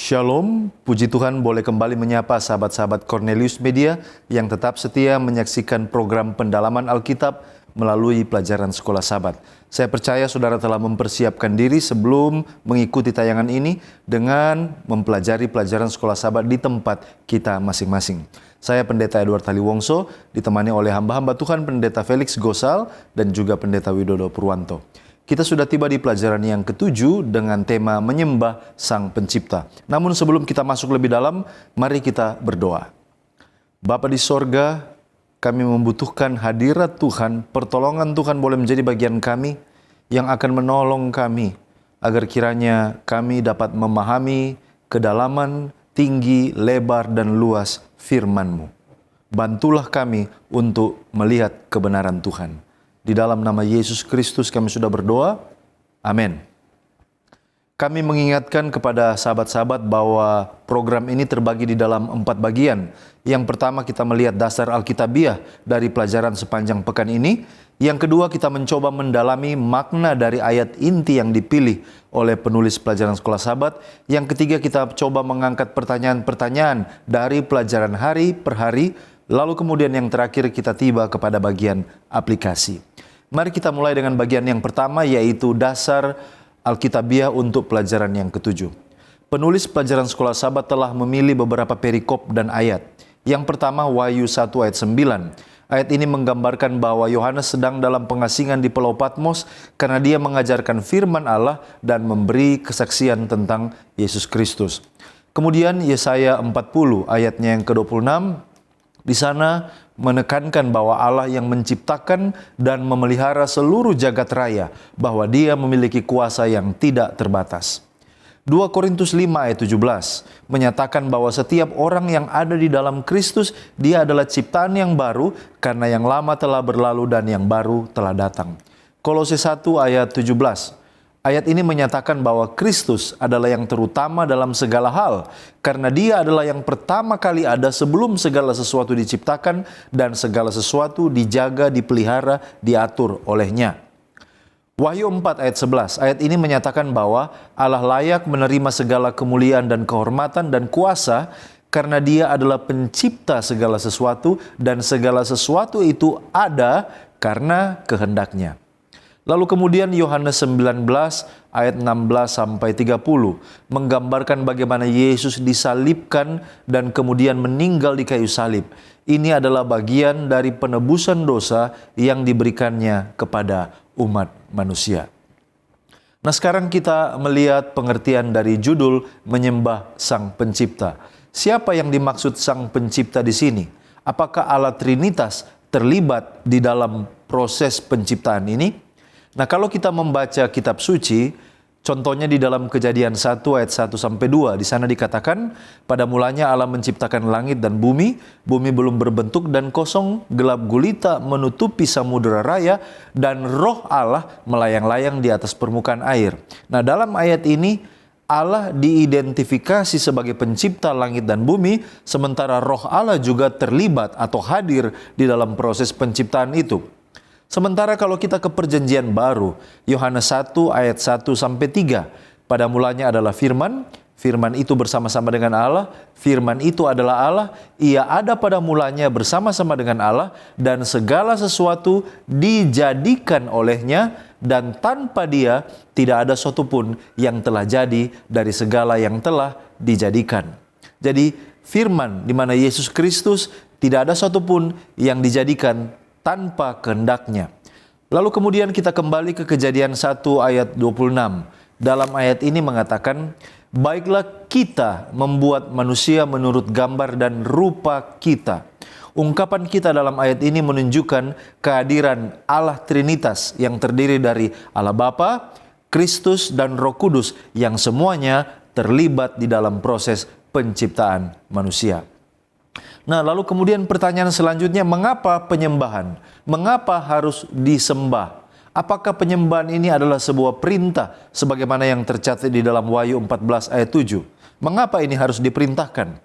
Shalom, puji Tuhan boleh kembali menyapa sahabat-sahabat Cornelius Media yang tetap setia menyaksikan program pendalaman Alkitab melalui pelajaran Sekolah Sabat. Saya percaya saudara telah mempersiapkan diri sebelum mengikuti tayangan ini dengan mempelajari pelajaran Sekolah Sabat di tempat kita masing-masing. Saya Pendeta Edward Haliwongso, ditemani oleh hamba-hamba Tuhan Pendeta Felix Gosal dan juga Pendeta Widodo Purwanto. Kita sudah tiba di pelajaran yang ke-7 dengan tema menyembah Sang Pencipta. Namun sebelum kita masuk lebih dalam, mari kita berdoa. Bapa di sorga, kami membutuhkan hadirat Tuhan, pertolongan Tuhan boleh menjadi bagian kami yang akan menolong kami, agar kiranya kami dapat memahami kedalaman, tinggi, lebar, dan luas firman-Mu. Bantulah kami untuk melihat kebenaran Tuhan. Di dalam nama Yesus Kristus kami sudah berdoa. Amin. Kami mengingatkan kepada sahabat-sahabat bahwa program ini terbagi di dalam 4 bagian. Yang pertama kita melihat dasar Alkitabiah dari pelajaran sepanjang pekan ini. Yang kedua kita mencoba mendalami makna dari ayat inti yang dipilih oleh penulis pelajaran Sekolah Sabat. Yang ketiga kita coba mengangkat pertanyaan-pertanyaan dari pelajaran hari per hari. Lalu kemudian yang terakhir kita tiba kepada bagian aplikasi. Mari kita mulai dengan bagian yang pertama, yaitu dasar Alkitabiah untuk pelajaran yang ke-7. Penulis pelajaran Sekolah Sabat telah memilih beberapa perikop dan ayat. Yang pertama Wahyu 1 ayat 9. Ayat ini menggambarkan bahwa Yohanes sedang dalam pengasingan di Pulau Patmos karena dia mengajarkan firman Allah dan memberi kesaksian tentang Yesus Kristus. Kemudian Yesaya 40 ayatnya yang ke-26. Di sana menekankan bahwa Allah yang menciptakan dan memelihara seluruh jagat raya, bahwa Dia memiliki kuasa yang tidak terbatas. 2 Korintus 5 ayat 17 menyatakan bahwa setiap orang yang ada di dalam Kristus, dia adalah ciptaan yang baru karena yang lama telah berlalu dan yang baru telah datang. Kolose 1 ayat 17. Ayat ini menyatakan bahwa Kristus adalah yang terutama dalam segala hal, karena Dia adalah yang pertama kali ada sebelum segala sesuatu diciptakan dan segala sesuatu dijaga, dipelihara, diatur olehnya. Wahyu 4 ayat 11, ayat ini menyatakan bahwa Allah layak menerima segala kemuliaan dan kehormatan dan kuasa, karena Dia adalah pencipta segala sesuatu dan segala sesuatu itu ada karena kehendaknya. Lalu kemudian Yohanes 19 ayat 16 sampai 30 menggambarkan bagaimana Yesus disalibkan dan kemudian meninggal di kayu salib. Ini adalah bagian dari penebusan dosa yang diberikannya kepada umat manusia. Nah, sekarang kita melihat pengertian dari judul menyembah Sang Pencipta. Siapa yang dimaksud Sang Pencipta di sini? Apakah Allah Trinitas terlibat di dalam proses penciptaan ini? Nah, kalau kita membaca kitab suci, contohnya di dalam Kejadian 1 ayat 1 sampai 2, di sana dikatakan, pada mulanya Allah menciptakan langit dan bumi belum berbentuk dan kosong, gelap gulita menutupi samudera raya, dan roh Allah melayang-layang di atas permukaan air. Nah, dalam ayat ini, Allah diidentifikasi sebagai pencipta langit dan bumi, sementara roh Allah juga terlibat atau hadir di dalam proses penciptaan itu. Sementara kalau kita ke perjanjian baru, Yohanes 1 ayat 1 sampai 3, pada mulanya adalah firman, firman itu bersama-sama dengan Allah, firman itu adalah Allah, ia ada pada mulanya bersama-sama dengan Allah, dan segala sesuatu dijadikan olehnya, dan tanpa Dia tidak ada suatu pun yang telah jadi dari segala yang telah dijadikan. Jadi firman di mana Yesus Kristus tidak ada suatu pun yang dijadikan tanpa kehendaknya. Lalu kemudian kita kembali ke Kejadian 1 ayat 26. Dalam ayat ini mengatakan, baiklah kita membuat manusia menurut gambar dan rupa kita. Ungkapan kita dalam ayat ini menunjukkan kehadiran Allah Trinitas yang terdiri dari Allah Bapa, Kristus, dan Roh Kudus yang semuanya terlibat di dalam proses penciptaan manusia. Nah, lalu kemudian pertanyaan selanjutnya, mengapa penyembahan? Mengapa harus disembah? Apakah penyembahan ini adalah sebuah perintah sebagaimana yang tercatat di dalam Wahyu 14 ayat 7? Mengapa ini harus diperintahkan?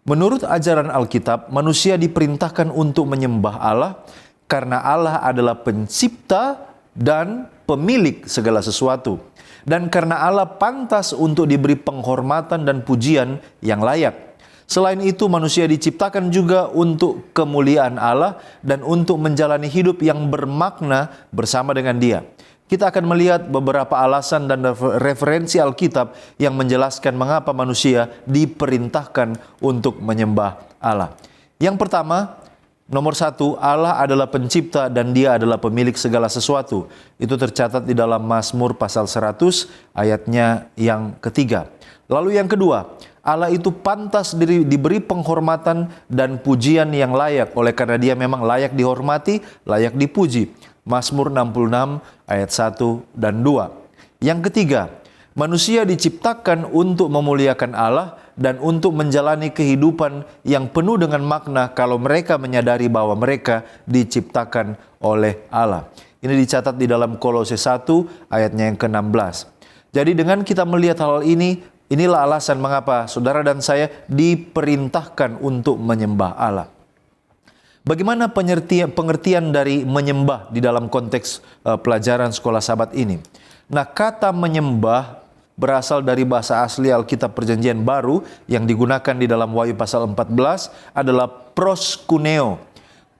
Menurut ajaran Alkitab, manusia diperintahkan untuk menyembah Allah karena Allah adalah pencipta dan pemilik segala sesuatu. Dan karena Allah pantas untuk diberi penghormatan dan pujian yang layak. Selain itu, manusia diciptakan juga untuk kemuliaan Allah dan untuk menjalani hidup yang bermakna bersama dengan Dia. Kita akan melihat beberapa alasan dan referensi Alkitab yang menjelaskan mengapa manusia diperintahkan untuk menyembah Allah. Yang pertama, nomor satu, Allah adalah pencipta dan Dia adalah pemilik segala sesuatu. Itu tercatat di dalam Mazmur pasal 100 ayatnya yang ketiga. Lalu yang kedua, Allah itu pantas diberi penghormatan dan pujian yang layak. Oleh karena Dia memang layak dihormati, layak dipuji. Mazmur 66 ayat 1 dan 2. Yang ketiga, manusia diciptakan untuk memuliakan Allah dan untuk menjalani kehidupan yang penuh dengan makna kalau mereka menyadari bahwa mereka diciptakan oleh Allah. Ini dicatat di dalam Kolose 1 ayatnya yang ke-16. Jadi dengan kita melihat hal ini, inilah alasan mengapa saudara dan saya diperintahkan untuk menyembah Allah. Bagaimana pengertian dari menyembah di dalam konteks pelajaran sekolah Sabat ini? Nah, kata menyembah berasal dari bahasa asli Alkitab Perjanjian Baru yang digunakan di dalam Wahyu pasal 14 adalah proskuneo.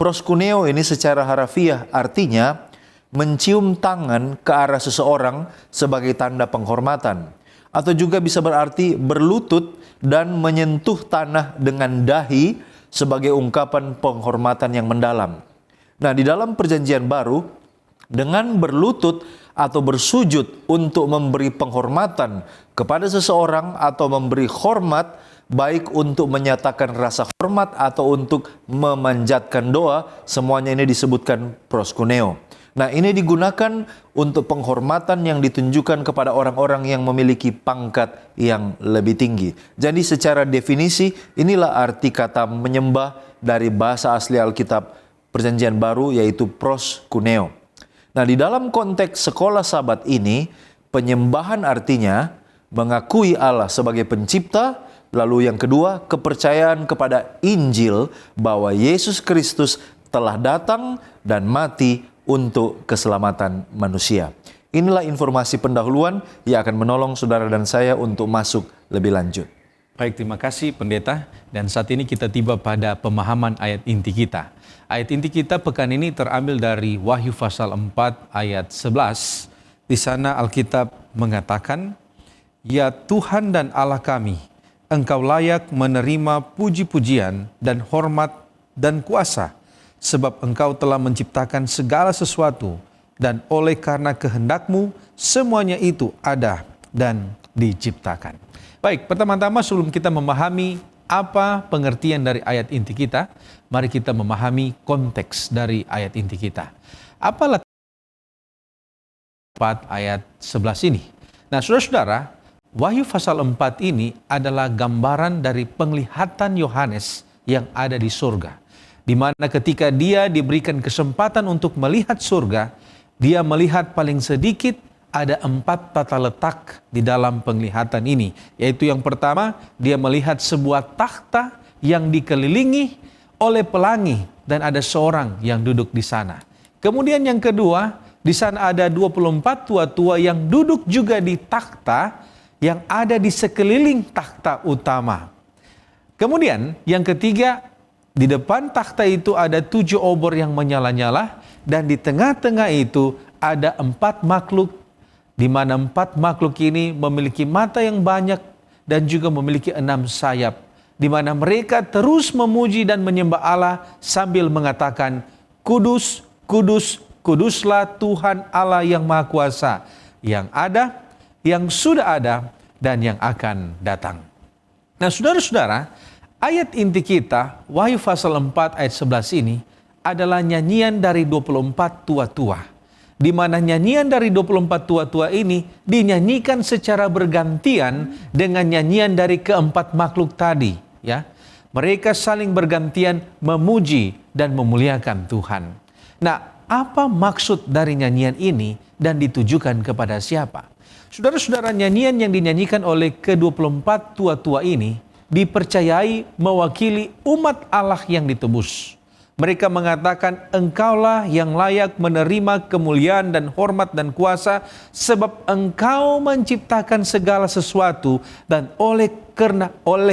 Proskuneo ini secara harafiah artinya mencium tangan ke arah seseorang sebagai tanda penghormatan. Atau juga bisa berarti berlutut dan menyentuh tanah dengan dahi sebagai ungkapan penghormatan yang mendalam. Nah, di dalam Perjanjian Baru, dengan berlutut atau bersujud untuk memberi penghormatan kepada seseorang atau memberi hormat, baik untuk menyatakan rasa hormat atau untuk memanjatkan doa, semuanya ini disebutkan proskuneo. Nah, ini digunakan untuk penghormatan yang ditunjukkan kepada orang-orang yang memiliki pangkat yang lebih tinggi. Jadi secara definisi, inilah arti kata menyembah dari bahasa asli Alkitab Perjanjian Baru, yaitu proskuneo. Nah, di dalam konteks sekolah Sabat ini, penyembahan artinya mengakui Allah sebagai pencipta, lalu yang kedua, kepercayaan kepada Injil bahwa Yesus Kristus telah datang dan mati untuk keselamatan manusia. Inilah informasi pendahuluan yang akan menolong saudara dan saya untuk masuk lebih lanjut. Baik, terima kasih Pendeta. Dan saat ini kita tiba pada pemahaman ayat inti kita. Ayat inti kita pekan ini terambil dari Wahyu pasal 4 ayat 11. Di sana Alkitab mengatakan, "Ya Tuhan dan Allah kami, Engkau layak menerima puji-pujian dan hormat dan kuasa, sebab Engkau telah menciptakan segala sesuatu, dan oleh karena kehendak-Mu semuanya itu ada dan diciptakan." Baik, pertama-tama sebelum kita memahami apa pengertian dari ayat inti kita, mari kita memahami konteks dari ayat inti kita. Apalah 4 ayat 11 ini? Nah, saudara-saudara, Wahyu pasal 4 ini adalah gambaran dari penglihatan Yohanes yang ada di surga. Di mana ketika dia diberikan kesempatan untuk melihat surga, dia melihat paling sedikit ada 4 tata letak di dalam penglihatan ini. Yaitu yang pertama, dia melihat sebuah takhta yang dikelilingi oleh pelangi dan ada seorang yang duduk di sana. Kemudian yang kedua, di sana ada 24 tua-tua yang duduk juga di takhta yang ada di sekeliling takhta utama. Kemudian yang ketiga, di depan takhta itu ada 7 obor yang menyala-nyala, dan di tengah-tengah itu ada 4 makhluk, di mana 4 makhluk ini memiliki mata yang banyak dan juga memiliki 6 sayap, di mana mereka terus memuji dan menyembah Allah sambil mengatakan, "Kudus, kudus, kuduslah Tuhan Allah yang Maha Kuasa, yang ada, yang sudah ada, dan yang akan datang." Nah, saudara-saudara, ayat inti kita, Wahyu pasal 4 ayat 11 ini adalah nyanyian dari 24 tua-tua. Di mana nyanyian dari 24 tua-tua ini dinyanyikan secara bergantian dengan nyanyian dari keempat makhluk tadi, ya. Mereka saling bergantian memuji dan memuliakan Tuhan. Nah, apa maksud dari nyanyian ini dan ditujukan kepada siapa? Saudara-saudara, nyanyian yang dinyanyikan oleh ke-24 tua-tua ini dipercayai mewakili umat Allah yang ditebus. Mereka mengatakan, engkaulah yang layak menerima kemuliaan dan hormat dan kuasa, sebab engkau menciptakan segala sesuatu, dan oleh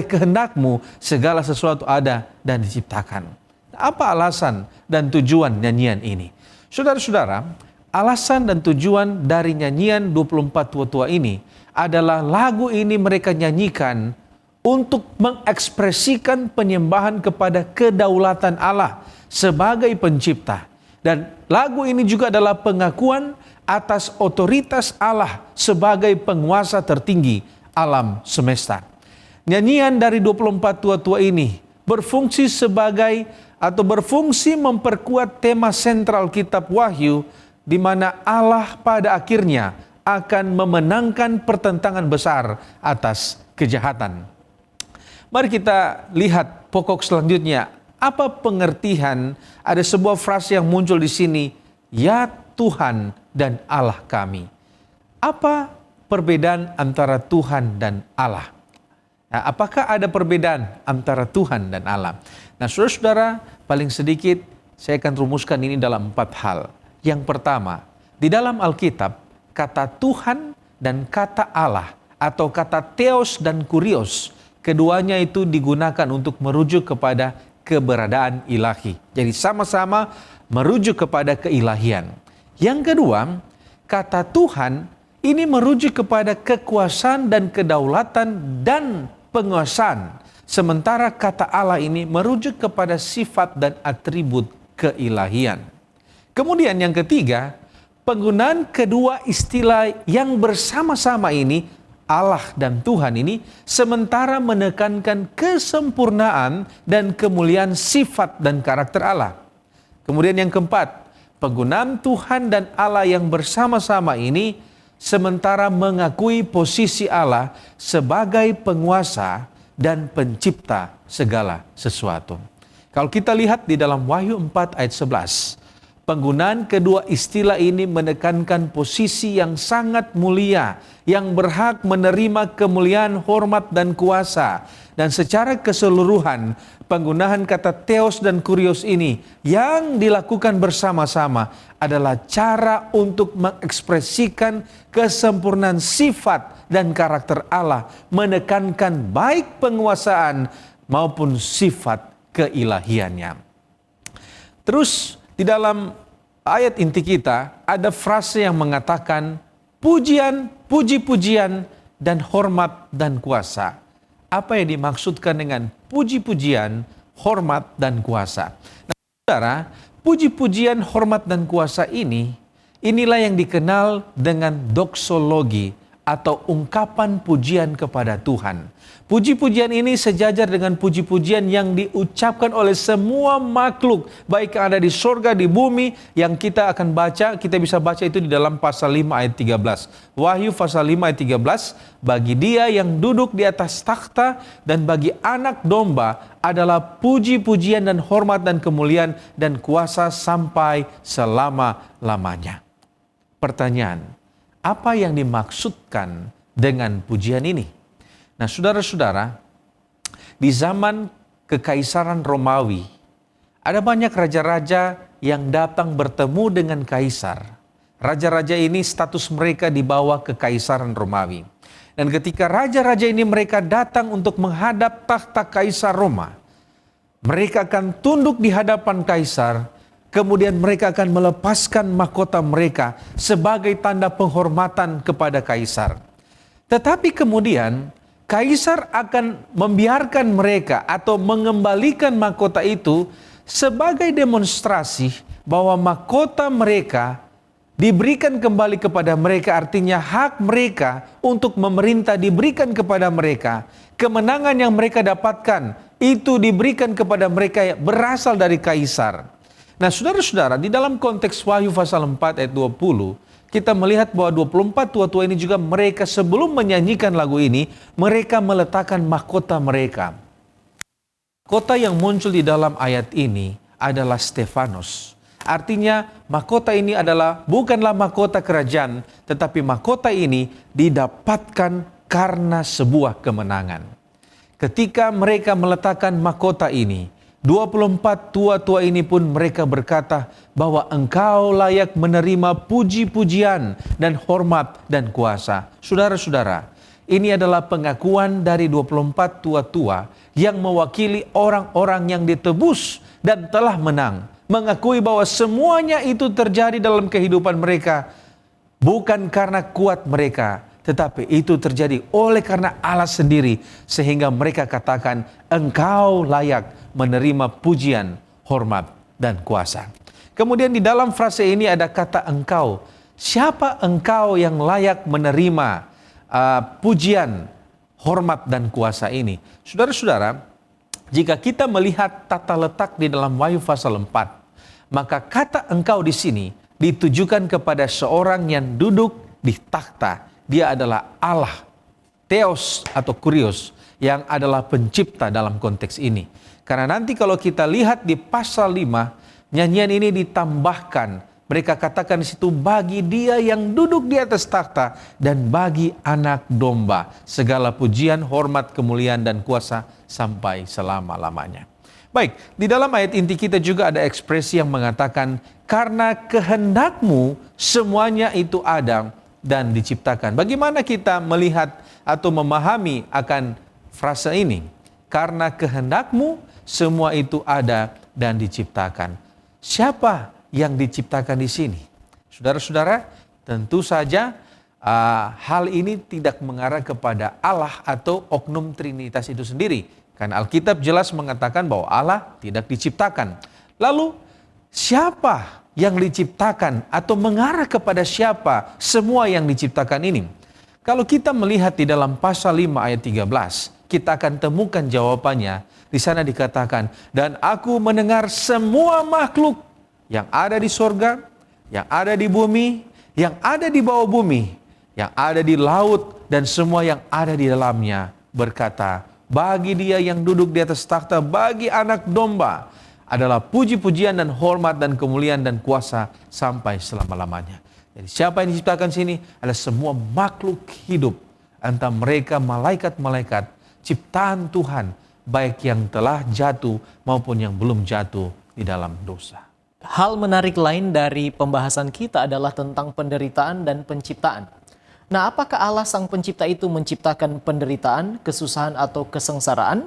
kehendakmu segala sesuatu ada dan diciptakan. Apa alasan dan tujuan nyanyian ini? Saudara-saudara, alasan dan tujuan dari nyanyian 24 tua-tua ini adalah lagu ini mereka nyanyikan untuk mengekspresikan penyembahan kepada kedaulatan Allah sebagai pencipta. Dan lagu ini juga adalah pengakuan atas otoritas Allah sebagai penguasa tertinggi alam semesta. Nyanyian dari 24 tua-tua ini berfungsi memperkuat tema sentral kitab Wahyu, di mana Allah pada akhirnya akan memenangkan pertentangan besar atas kejahatan. Mari kita lihat pokok selanjutnya. Apa pengertian? Ada sebuah frase yang muncul di sini, ya Tuhan dan Allah kami. Apa perbedaan antara Tuhan dan Allah? Nah, apakah ada perbedaan antara Tuhan dan Allah? Nah, saudara-saudara, paling sedikit saya akan rumuskan ini dalam 4 hal. Yang pertama, di dalam Alkitab, kata Tuhan dan kata Allah atau kata Theos dan Kurios, keduanya itu digunakan untuk merujuk kepada keberadaan ilahi. Jadi sama-sama merujuk kepada keilahian. Yang kedua, kata Tuhan ini merujuk kepada kekuasaan dan kedaulatan dan penguasaan. Sementara kata Allah ini merujuk kepada sifat dan atribut keilahian. Kemudian yang ketiga, penggunaan kedua istilah yang bersama-sama ini, Allah dan Tuhan ini, sementara menekankan kesempurnaan dan kemuliaan sifat dan karakter Allah. Kemudian yang keempat, penggunaan Tuhan dan Allah yang bersama-sama ini sementara mengakui posisi Allah sebagai penguasa dan pencipta segala sesuatu. Kalau kita lihat di dalam Wahyu 4 ayat 11, penggunaan kedua istilah ini menekankan posisi yang sangat mulia, yang berhak menerima kemuliaan, hormat, dan kuasa. Dan secara keseluruhan, penggunaan kata Theos dan Kurios ini yang dilakukan bersama-sama adalah cara untuk mengekspresikan kesempurnaan sifat dan karakter Allah, menekankan baik penguasaan maupun sifat keilahiannya. Terus di dalam ayat inti kita ada frase yang mengatakan pujian, puji-pujian, dan hormat dan kuasa. Apa yang dimaksudkan dengan puji-pujian, hormat, dan kuasa? Nah, saudara, puji-pujian, hormat, dan kuasa inilah yang dikenal dengan doksologi atau ungkapan pujian kepada Tuhan. Puji-pujian ini sejajar dengan puji-pujian yang diucapkan oleh semua makhluk, baik yang ada di sorga, di bumi, yang kita akan baca, kita bisa baca itu di dalam pasal 5 ayat 13. Wahyu pasal 5 ayat 13, bagi dia yang duduk di atas takhta dan bagi anak domba adalah puji-pujian dan hormat dan kemuliaan dan kuasa sampai selama-lamanya. Pertanyaan, apa yang dimaksudkan dengan pujian ini? Nah, saudara-saudara, di zaman Kekaisaran Romawi, ada banyak raja-raja yang datang bertemu dengan kaisar. Raja-raja ini status mereka di bawah Kekaisaran Romawi. Dan ketika raja-raja ini mereka datang untuk menghadap takhta Kaisar Roma, mereka akan tunduk di hadapan kaisar, kemudian mereka akan melepaskan mahkota mereka sebagai tanda penghormatan kepada kaisar. Tetapi kemudian kaisar akan membiarkan mereka atau mengembalikan mahkota itu sebagai demonstrasi bahwa mahkota mereka diberikan kembali kepada mereka, artinya hak mereka untuk memerintah diberikan kepada mereka. Kemenangan yang mereka dapatkan itu diberikan kepada mereka berasal dari kaisar. Nah, saudara-saudara, di dalam konteks Wahyu pasal 4 ayat 20, kita melihat bahwa 24 tua-tua ini juga mereka sebelum menyanyikan lagu ini, mereka meletakkan mahkota mereka. Mahkota yang muncul di dalam ayat ini adalah Stefanus. Artinya mahkota ini bukanlah mahkota kerajaan, tetapi mahkota ini didapatkan karena sebuah kemenangan. Ketika mereka meletakkan mahkota ini, 24 tua-tua ini pun mereka berkata bahwa engkau layak menerima puji-pujian dan hormat dan kuasa. Saudara-saudara, ini adalah pengakuan dari 24 tua-tua yang mewakili orang-orang yang ditebus dan telah menang. Mengakui bahwa semuanya itu terjadi dalam kehidupan mereka bukan karena kuat mereka, tetapi itu terjadi oleh karena Allah sendiri, sehingga mereka katakan engkau layak menerima pujian, hormat, dan kuasa. Kemudian di dalam frase ini ada kata engkau. Siapa engkau yang layak menerima pujian, hormat, dan kuasa ini? Saudara-saudara, jika kita melihat tata letak di dalam Wahyu pasal 4, maka kata engkau di sini ditujukan kepada seorang yang duduk di takhta. Dia adalah Allah, Theos atau Kurios, yang adalah pencipta dalam konteks ini. Karena nanti kalau kita lihat di pasal 5, nyanyian ini ditambahkan. Mereka katakan di situ, bagi dia yang duduk di atas takhta dan bagi anak domba, segala pujian, hormat, kemuliaan, dan kuasa sampai selama-lamanya. Baik, di dalam ayat inti kita juga ada ekspresi yang mengatakan, karena kehendakmu semuanya itu ada dan diciptakan. Bagaimana kita melihat atau memahami akan frase ini? Karena kehendakmu semua itu ada dan diciptakan. Siapa yang diciptakan di sini? Saudara-saudara, tentu saja hal ini tidak mengarah kepada Allah atau oknum Trinitas itu sendiri. Karena Alkitab jelas mengatakan bahwa Allah tidak diciptakan. Lalu siapa yang diciptakan atau mengarah kepada siapa semua yang diciptakan ini? Kalau kita melihat di dalam pasal 5 ayat 13, kita akan temukan jawabannya. Di sana dikatakan, dan aku mendengar semua makhluk yang ada di sorga, yang ada di bumi, yang ada di bawah bumi, yang ada di laut, dan semua yang ada di dalamnya berkata, bagi dia yang duduk di atas takhta, bagi anak domba, adalah puji-pujian dan hormat dan kemuliaan dan kuasa sampai selama-lamanya. Jadi siapa yang diciptakan sini adalah semua makhluk hidup, antara mereka malaikat-malaikat, ciptaan Tuhan, baik yang telah jatuh maupun yang belum jatuh di dalam dosa. Hal menarik lain dari pembahasan kita adalah tentang penderitaan dan penciptaan. Nah, apakah Allah Sang Pencipta itu menciptakan penderitaan, kesusahan, atau kesengsaraan?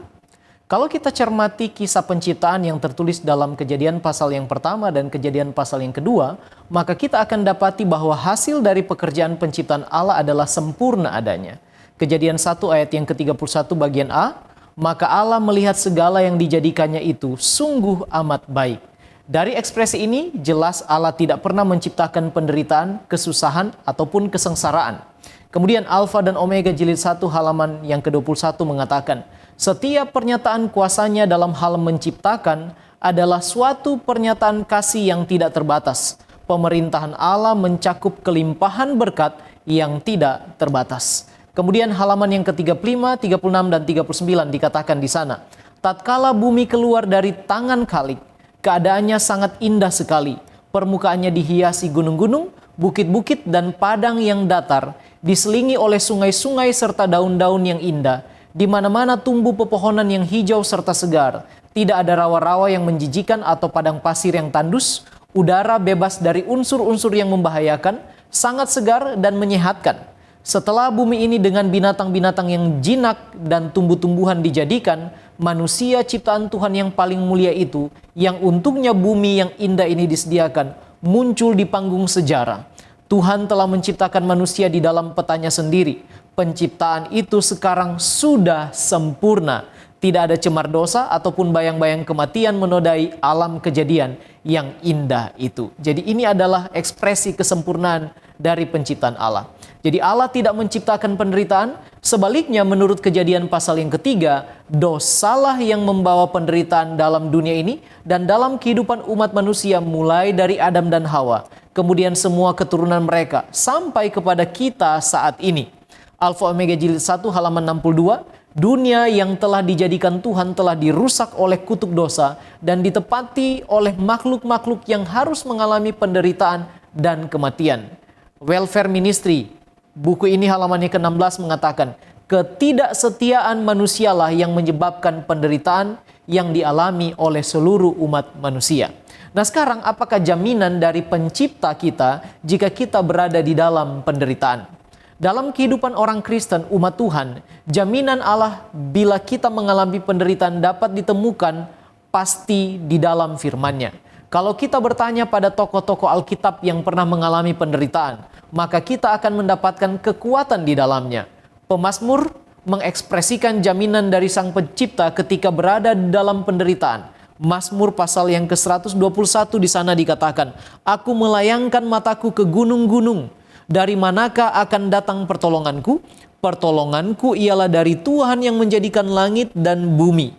Kalau kita cermati kisah penciptaan yang tertulis dalam Kejadian pasal yang pertama dan Kejadian pasal yang kedua, maka kita akan dapati bahwa hasil dari pekerjaan penciptaan Allah adalah sempurna adanya. Kejadian 1 ayat yang ke-31 bagian A, maka Allah melihat segala yang dijadikannya itu sungguh amat baik. Dari ekspresi ini, jelas Allah tidak pernah menciptakan penderitaan, kesusahan, ataupun kesengsaraan. Kemudian Alfa dan Omega jilid 1 halaman yang ke-21 mengatakan, setiap pernyataan kuasanya dalam hal menciptakan adalah suatu pernyataan kasih yang tidak terbatas. Pemerintahan Allah mencakup kelimpahan berkat yang tidak terbatas. Kemudian halaman yang ke-35, 36, dan 39 dikatakan di sana, tatkala bumi keluar dari tangan Khalik, keadaannya sangat indah sekali. Permukaannya dihiasi gunung-gunung, bukit-bukit, dan padang yang datar, diselingi oleh sungai-sungai serta daun-daun yang indah. Di mana-mana tumbuh pepohonan yang hijau serta segar. Tidak ada rawa-rawa yang menjijikan atau padang pasir yang tandus. Udara bebas dari unsur-unsur yang membahayakan, sangat segar dan menyehatkan. Setelah bumi ini dengan binatang-binatang yang jinak dan tumbuh-tumbuhan dijadikan, manusia ciptaan Tuhan yang paling mulia itu, yang untungnya bumi yang indah ini disediakan, muncul di panggung sejarah. Tuhan telah menciptakan manusia di dalam petanya sendiri. Penciptaan itu sekarang sudah sempurna. Tidak ada cemar dosa ataupun bayang-bayang kematian menodai alam kejadian yang indah itu. Jadi ini adalah ekspresi kesempurnaan dari penciptaan Allah. Jadi Allah tidak menciptakan penderitaan. Sebaliknya menurut Kejadian pasal yang ketiga, dosalah yang membawa penderitaan dalam dunia ini dan dalam kehidupan umat manusia mulai dari Adam dan Hawa. Kemudian semua keturunan mereka sampai kepada kita saat ini. Alfa Omega jilid 1 halaman 62, dunia yang telah dijadikan Tuhan telah dirusak oleh kutuk dosa dan ditepati oleh makhluk-makhluk yang harus mengalami penderitaan dan kematian. Welfare Ministry, buku ini halamannya ke-16 mengatakan, ketidaksetiaan manusialah yang menyebabkan penderitaan, yang dialami oleh seluruh umat manusia. Nah sekarang, apakah jaminan dari pencipta kita jika kita berada di dalam penderitaan? Dalam kehidupan orang Kristen, umat Tuhan, jaminan Allah bila kita mengalami penderitaan dapat ditemukan pasti di dalam firman-Nya. Kalau kita bertanya pada tokoh-tokoh Alkitab yang pernah mengalami penderitaan, maka kita akan mendapatkan kekuatan di dalamnya. Pemazmur mengekspresikan jaminan dari Sang Pencipta ketika berada di dalam penderitaan. Mazmur pasal yang ke-121 di sana dikatakan, "Aku melayangkan mataku ke gunung-gunung. Dari manakah akan datang pertolonganku? Pertolonganku ialah dari Tuhan yang menjadikan langit dan bumi.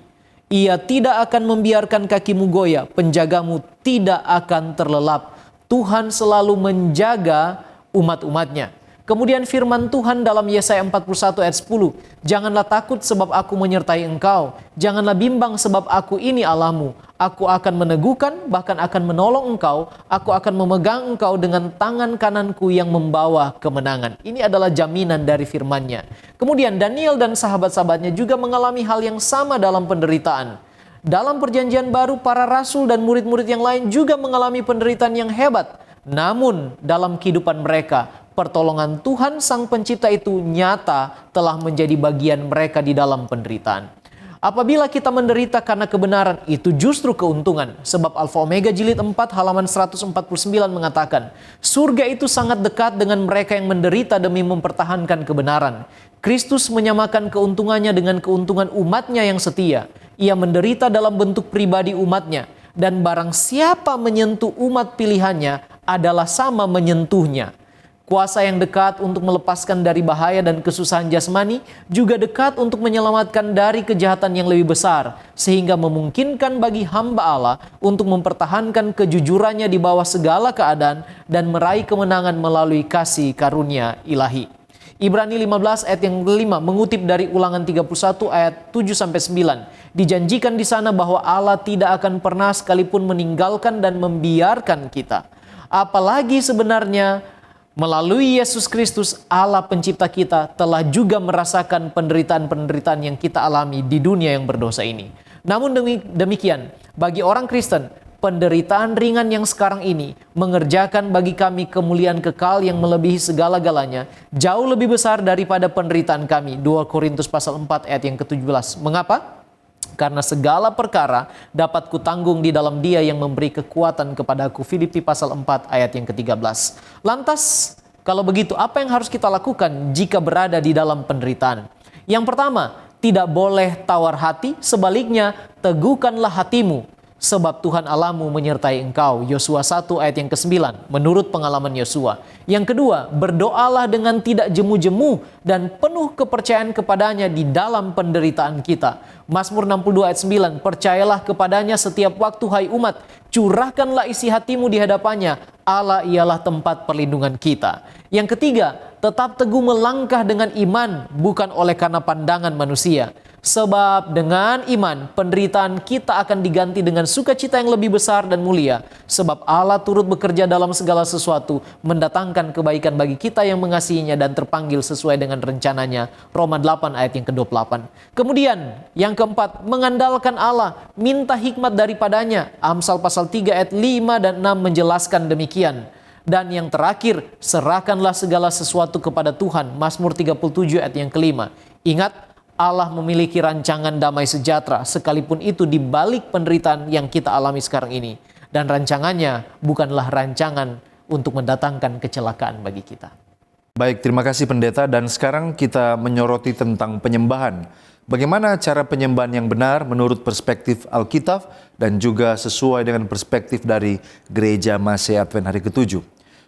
Ia tidak akan membiarkan kakimu goyah, penjagamu tidak akan terlelap." Tuhan selalu menjaga umat-umatnya. Kemudian firman Tuhan dalam Yesaya 41 ayat 10, "Janganlah takut sebab aku menyertai engkau. Janganlah bimbang sebab aku ini Allahmu. Aku akan meneguhkan, bahkan akan menolong engkau. Aku akan memegang engkau dengan tangan kananku yang membawa kemenangan." Ini adalah jaminan dari firman-Nya. Kemudian Daniel dan sahabat-sahabatnya juga mengalami hal yang sama dalam penderitaan. Dalam perjanjian baru, para rasul dan murid-murid yang lain juga mengalami penderitaan yang hebat. Namun dalam kehidupan mereka, pertolongan Tuhan Sang Pencipta itu nyata telah menjadi bagian mereka di dalam penderitaan. Apabila kita menderita karena kebenaran, itu justru keuntungan. Sebab Alfa Omega jilid 4 halaman 149 mengatakan, surga itu sangat dekat dengan mereka yang menderita demi mempertahankan kebenaran. Kristus menyamakan keuntungannya dengan keuntungan umatnya yang setia. Ia menderita dalam bentuk pribadi umatnya. Dan barang siapa menyentuh umat pilihannya adalah sama menyentuhnya. Kuasa yang dekat untuk melepaskan dari bahaya dan kesusahan jasmani juga dekat untuk menyelamatkan dari kejahatan yang lebih besar, sehingga memungkinkan bagi hamba Allah untuk mempertahankan kejujurannya di bawah segala keadaan dan meraih kemenangan melalui kasih karunia ilahi. Ibrani 15 ayat yang kelima mengutip dari Ulangan 31 ayat 7-9. Dijanjikan di sana bahwa Allah tidak akan pernah sekalipun meninggalkan dan membiarkan kita. Apalagi sebenarnya melalui Yesus Kristus, Allah pencipta kita telah juga merasakan penderitaan-penderitaan yang kita alami di dunia yang berdosa ini. Namun demikian, bagi orang Kristen, penderitaan ringan yang sekarang ini mengerjakan bagi kami kemuliaan kekal yang melebihi segala-galanya, jauh lebih besar daripada penderitaan kami. 2 Korintus pasal 4 ayat yang ke-17. Mengapa? Karena segala perkara dapat kutanggung di dalam Dia yang memberi kekuatan kepadaku. Filipi pasal 4 ayat yang ke-13. Lantas, kalau begitu apa yang harus kita lakukan jika berada di dalam penderitaan? Yang pertama, tidak boleh tawar hati, sebaliknya teguhkanlah hatimu, sebab Tuhan Allahmu menyertai engkau. Yosua 1 ayat yang ke-9 menurut pengalaman Yosua. Yang kedua, berdoalah dengan tidak jemu-jemu dan penuh kepercayaan kepadanya di dalam penderitaan kita. Mazmur 62 ayat 9, percayalah kepadanya setiap waktu hai umat, curahkanlah isi hatimu di hadapannya, Allah ialah tempat perlindungan kita. Yang ketiga, tetap teguh melangkah dengan iman, bukan oleh karena pandangan manusia. Sebab dengan iman, penderitaan kita akan diganti dengan sukacita yang lebih besar dan mulia. Sebab Allah turut bekerja dalam segala sesuatu, mendatangkan kebaikan bagi kita yang mengasihinya dan terpanggil sesuai dengan rencananya. Roma 8 ayat yang ke-28. Kemudian, yang keempat, mengandalkan Allah, minta hikmat daripadanya. Amsal pasal 3 ayat 5 dan 6 menjelaskan demikian. Dan yang terakhir, serahkanlah segala sesuatu kepada Tuhan. Mazmur 37 ayat yang kelima. Ingat, Allah memiliki rancangan damai sejahtera, sekalipun itu di balik penderitaan yang kita alami sekarang ini. Dan rancangannya bukanlah rancangan untuk mendatangkan kecelakaan bagi kita. Baik, terima kasih pendeta. Dan sekarang kita menyoroti tentang penyembahan. Bagaimana cara penyembahan yang benar menurut perspektif Alkitab dan juga sesuai dengan perspektif dari Gereja Masih Advent hari ke-7.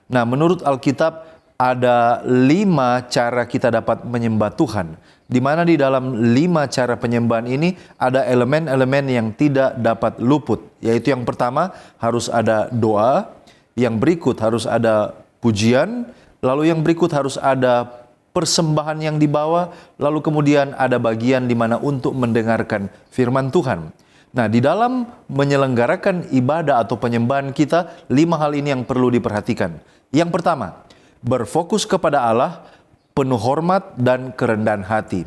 Nah, menurut Alkitab ada 5 cara kita dapat menyembah Tuhan. Di mana di dalam 5 cara penyembahan ini ada elemen-elemen yang tidak dapat luput. Yaitu yang pertama harus ada doa, yang berikut harus ada pujian, lalu yang berikut harus ada persembahan yang dibawa, lalu kemudian ada bagian di mana untuk mendengarkan firman Tuhan. Nah, di dalam menyelenggarakan ibadah atau penyembahan kita, 5 hal ini yang perlu diperhatikan. Yang pertama, berfokus kepada Allah, penuh hormat dan kerendahan hati.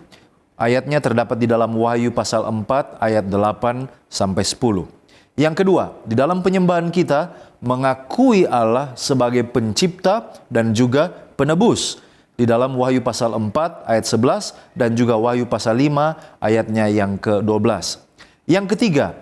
Ayatnya terdapat di dalam Wahyu pasal 4 ayat 8 sampai 10. Yang kedua, di dalam penyembahan kita mengakui Allah sebagai pencipta dan juga penebus. Di dalam Wahyu pasal 4 ayat 11 dan juga Wahyu pasal 5 ayatnya yang ke-12. Yang ketiga,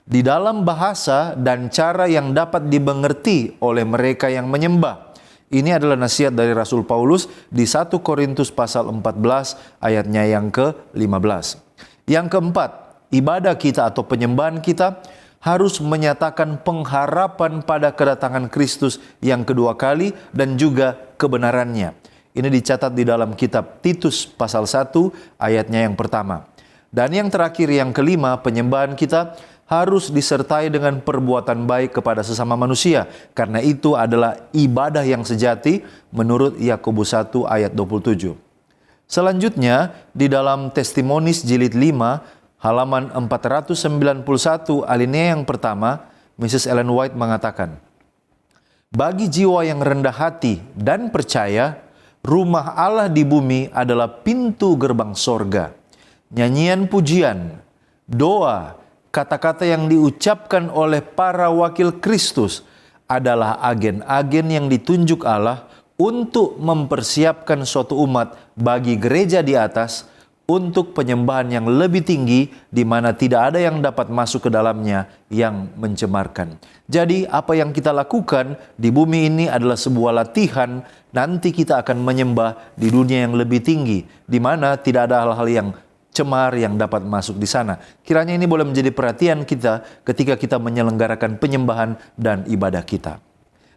di dalam bahasa dan cara yang dapat dimengerti oleh mereka yang menyembah. Ini adalah nasihat dari Rasul Paulus di 1 Korintus pasal 14 ayatnya yang ke-15. Yang keempat, ibadah kita atau penyembahan kita harus menyatakan pengharapan pada kedatangan Kristus yang kedua kali dan juga kebenarannya. Ini dicatat di dalam kitab Titus pasal 1 ayatnya yang pertama. Dan yang terakhir, yang kelima, penyembahan kita harus disertai dengan perbuatan baik kepada sesama manusia. Karena itu adalah ibadah yang sejati menurut Yakobus 1 ayat 27. Selanjutnya, di dalam Testimonies jilid 5, halaman 491 alinea yang pertama, Mrs. Ellen White mengatakan, bagi jiwa yang rendah hati dan percaya, rumah Allah di bumi adalah pintu gerbang sorga. Nyanyian pujian, doa, kata-kata yang diucapkan oleh para wakil Kristus adalah agen-agen yang ditunjuk Allah untuk mempersiapkan suatu umat bagi gereja di atas untuk penyembahan yang lebih tinggi di mana tidak ada yang dapat masuk ke dalamnya yang mencemarkan. Jadi apa yang kita lakukan di bumi ini adalah sebuah latihan, nanti kita akan menyembah di dunia yang lebih tinggi di mana tidak ada hal-hal yang cemar yang dapat masuk di sana. Kiranya ini boleh menjadi perhatian kita ketika kita menyelenggarakan penyembahan dan ibadah kita.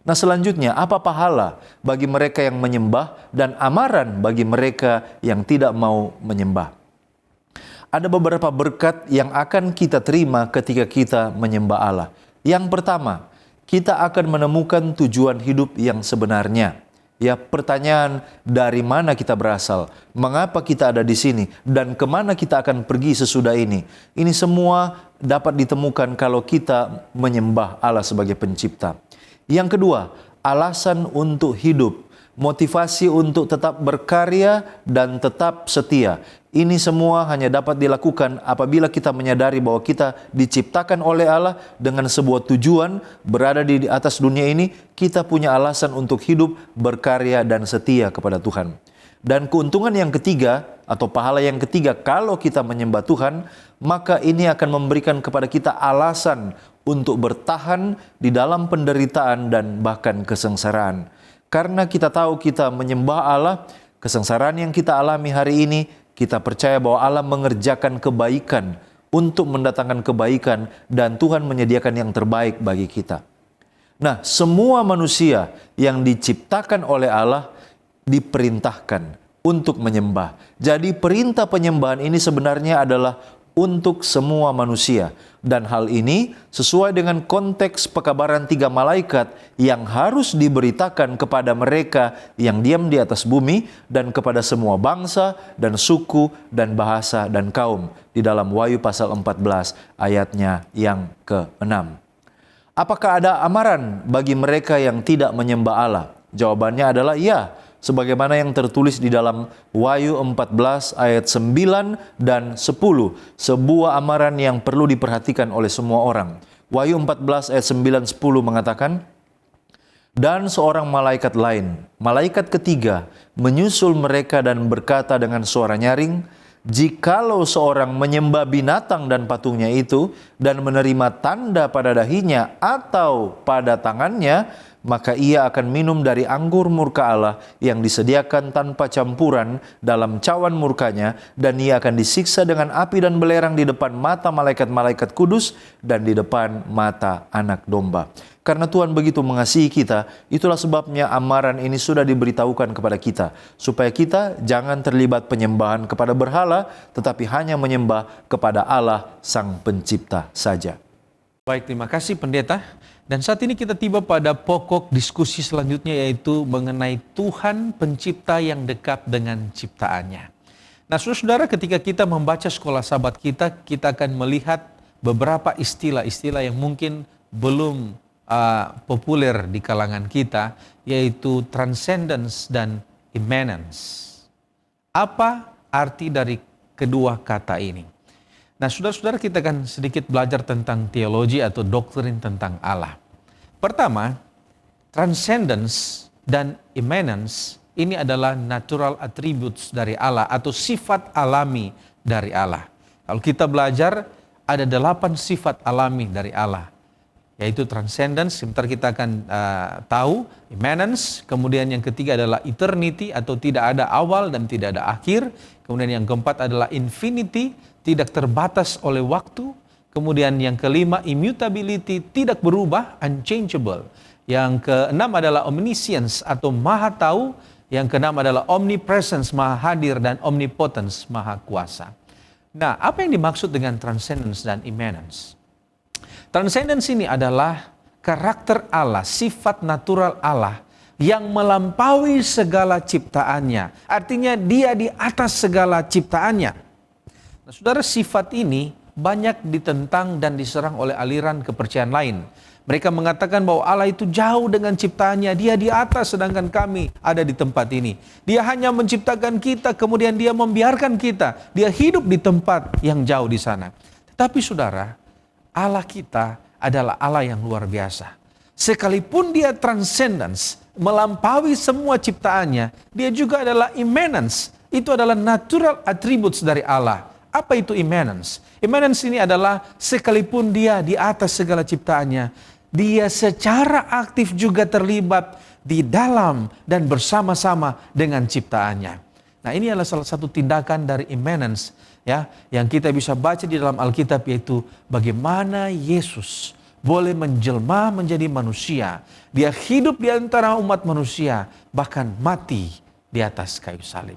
Nah, selanjutnya, apa pahala bagi mereka yang menyembah dan amaran bagi mereka yang tidak mau menyembah? Ada beberapa berkat yang akan kita terima ketika kita menyembah Allah. Yang pertama, kita akan menemukan tujuan hidup yang sebenarnya. Ya, pertanyaan dari mana kita berasal, mengapa kita ada di sini, dan kemana kita akan pergi sesudah ini. Ini semua dapat ditemukan kalau kita menyembah Allah sebagai pencipta. Yang kedua, alasan untuk hidup, motivasi untuk tetap berkarya dan tetap setia. Ini semua hanya dapat dilakukan apabila kita menyadari bahwa kita diciptakan oleh Allah dengan sebuah tujuan berada di atas dunia ini. Kita punya alasan untuk hidup, berkarya, dan setia kepada Tuhan. Dan keuntungan yang ketiga atau pahala yang ketiga kalau kita menyembah Tuhan, maka ini akan memberikan kepada kita alasan untuk bertahan di dalam penderitaan dan bahkan kesengsaraan. Karena kita tahu kita menyembah Allah, kesengsaraan yang kita alami hari ini, kita percaya bahwa Allah mengerjakan kebaikan untuk mendatangkan kebaikan dan Tuhan menyediakan yang terbaik bagi kita. Nah, semua manusia yang diciptakan oleh Allah diperintahkan untuk menyembah. Jadi perintah penyembahan ini sebenarnya adalah untuk semua manusia. Dan hal ini sesuai dengan konteks pekabaran 3 malaikat yang harus diberitakan kepada mereka yang diam di atas bumi dan kepada semua bangsa dan suku dan bahasa dan kaum di dalam Wahyu pasal 14 ayatnya yang ke-6. Apakah ada amaran bagi mereka yang tidak menyembah Allah? Jawabannya adalah ya. Sebagaimana yang tertulis di dalam Wahyu 14 ayat 9 dan 10. Sebuah amaran yang perlu diperhatikan oleh semua orang. Wahyu 14 ayat 9-10 mengatakan, dan seorang malaikat lain, malaikat ketiga, menyusul mereka dan berkata dengan suara nyaring, jikalau seorang menyembah binatang dan patungnya itu dan menerima tanda pada dahinya atau pada tangannya, maka ia akan minum dari anggur murka Allah yang disediakan tanpa campuran dalam cawan murkanya, dan ia akan disiksa dengan api dan belerang di depan mata malaikat-malaikat kudus dan di depan mata anak domba. Karena Tuhan begitu mengasihi kita, itulah sebabnya amaran ini sudah diberitahukan kepada kita, supaya kita jangan terlibat penyembahan kepada berhala, tetapi hanya menyembah kepada Allah Sang Pencipta saja. Baik, terima kasih Pendeta. Dan saat ini kita tiba pada pokok diskusi selanjutnya, yaitu mengenai Tuhan pencipta yang dekat dengan ciptaannya. Nah, saudara, ketika kita membaca sekolah sahabat kita akan melihat beberapa istilah-istilah yang mungkin belum populer di kalangan kita, yaitu transcendence dan immanence. Apa arti dari kedua kata ini. Nah, saudara-saudara, kita akan sedikit belajar tentang teologi atau doktrin tentang Allah. Pertama, transcendence dan immanence ini adalah natural attributes dari Allah atau sifat alami dari Allah. Kalau kita belajar, ada 8 sifat alami dari Allah, yaitu transcendence, sebentar kita akan tahu, immanence, kemudian yang ketiga adalah eternity atau tidak ada awal dan tidak ada akhir, kemudian yang keempat adalah infinity, tidak terbatas oleh waktu, kemudian yang kelima immutability, tidak berubah, unchangeable, yang keenam adalah omniscience atau maha tahu, yang keenam adalah omnipresence, maha hadir, dan omnipotence, maha kuasa. Nah, apa yang dimaksud dengan transcendence dan immanence? Transcendence ini adalah karakter Allah, sifat natural Allah yang melampaui segala ciptaannya. Artinya dia di atas segala ciptaannya. Nah, saudara, sifat ini banyak ditentang dan diserang oleh aliran kepercayaan lain. Mereka mengatakan bahwa Allah itu jauh dengan ciptaannya, dia di atas sedangkan kami ada di tempat ini. Dia hanya menciptakan kita, kemudian dia membiarkan kita, dia hidup di tempat yang jauh di sana. Tetapi saudara, Allah kita adalah Allah yang luar biasa. Sekalipun dia transcendence, melampaui semua ciptaannya, dia juga adalah immanence. Itu adalah natural attributes dari Allah. Apa itu immanence? Immanence ini adalah sekalipun dia di atas segala ciptaannya, dia secara aktif juga terlibat di dalam dan bersama-sama dengan ciptaannya. Nah, ini adalah salah satu tindakan dari immanence, ya, yang kita bisa baca di dalam Alkitab, yaitu bagaimana Yesus boleh menjelma menjadi manusia. Dia hidup di antara umat manusia, bahkan mati di atas kayu salib.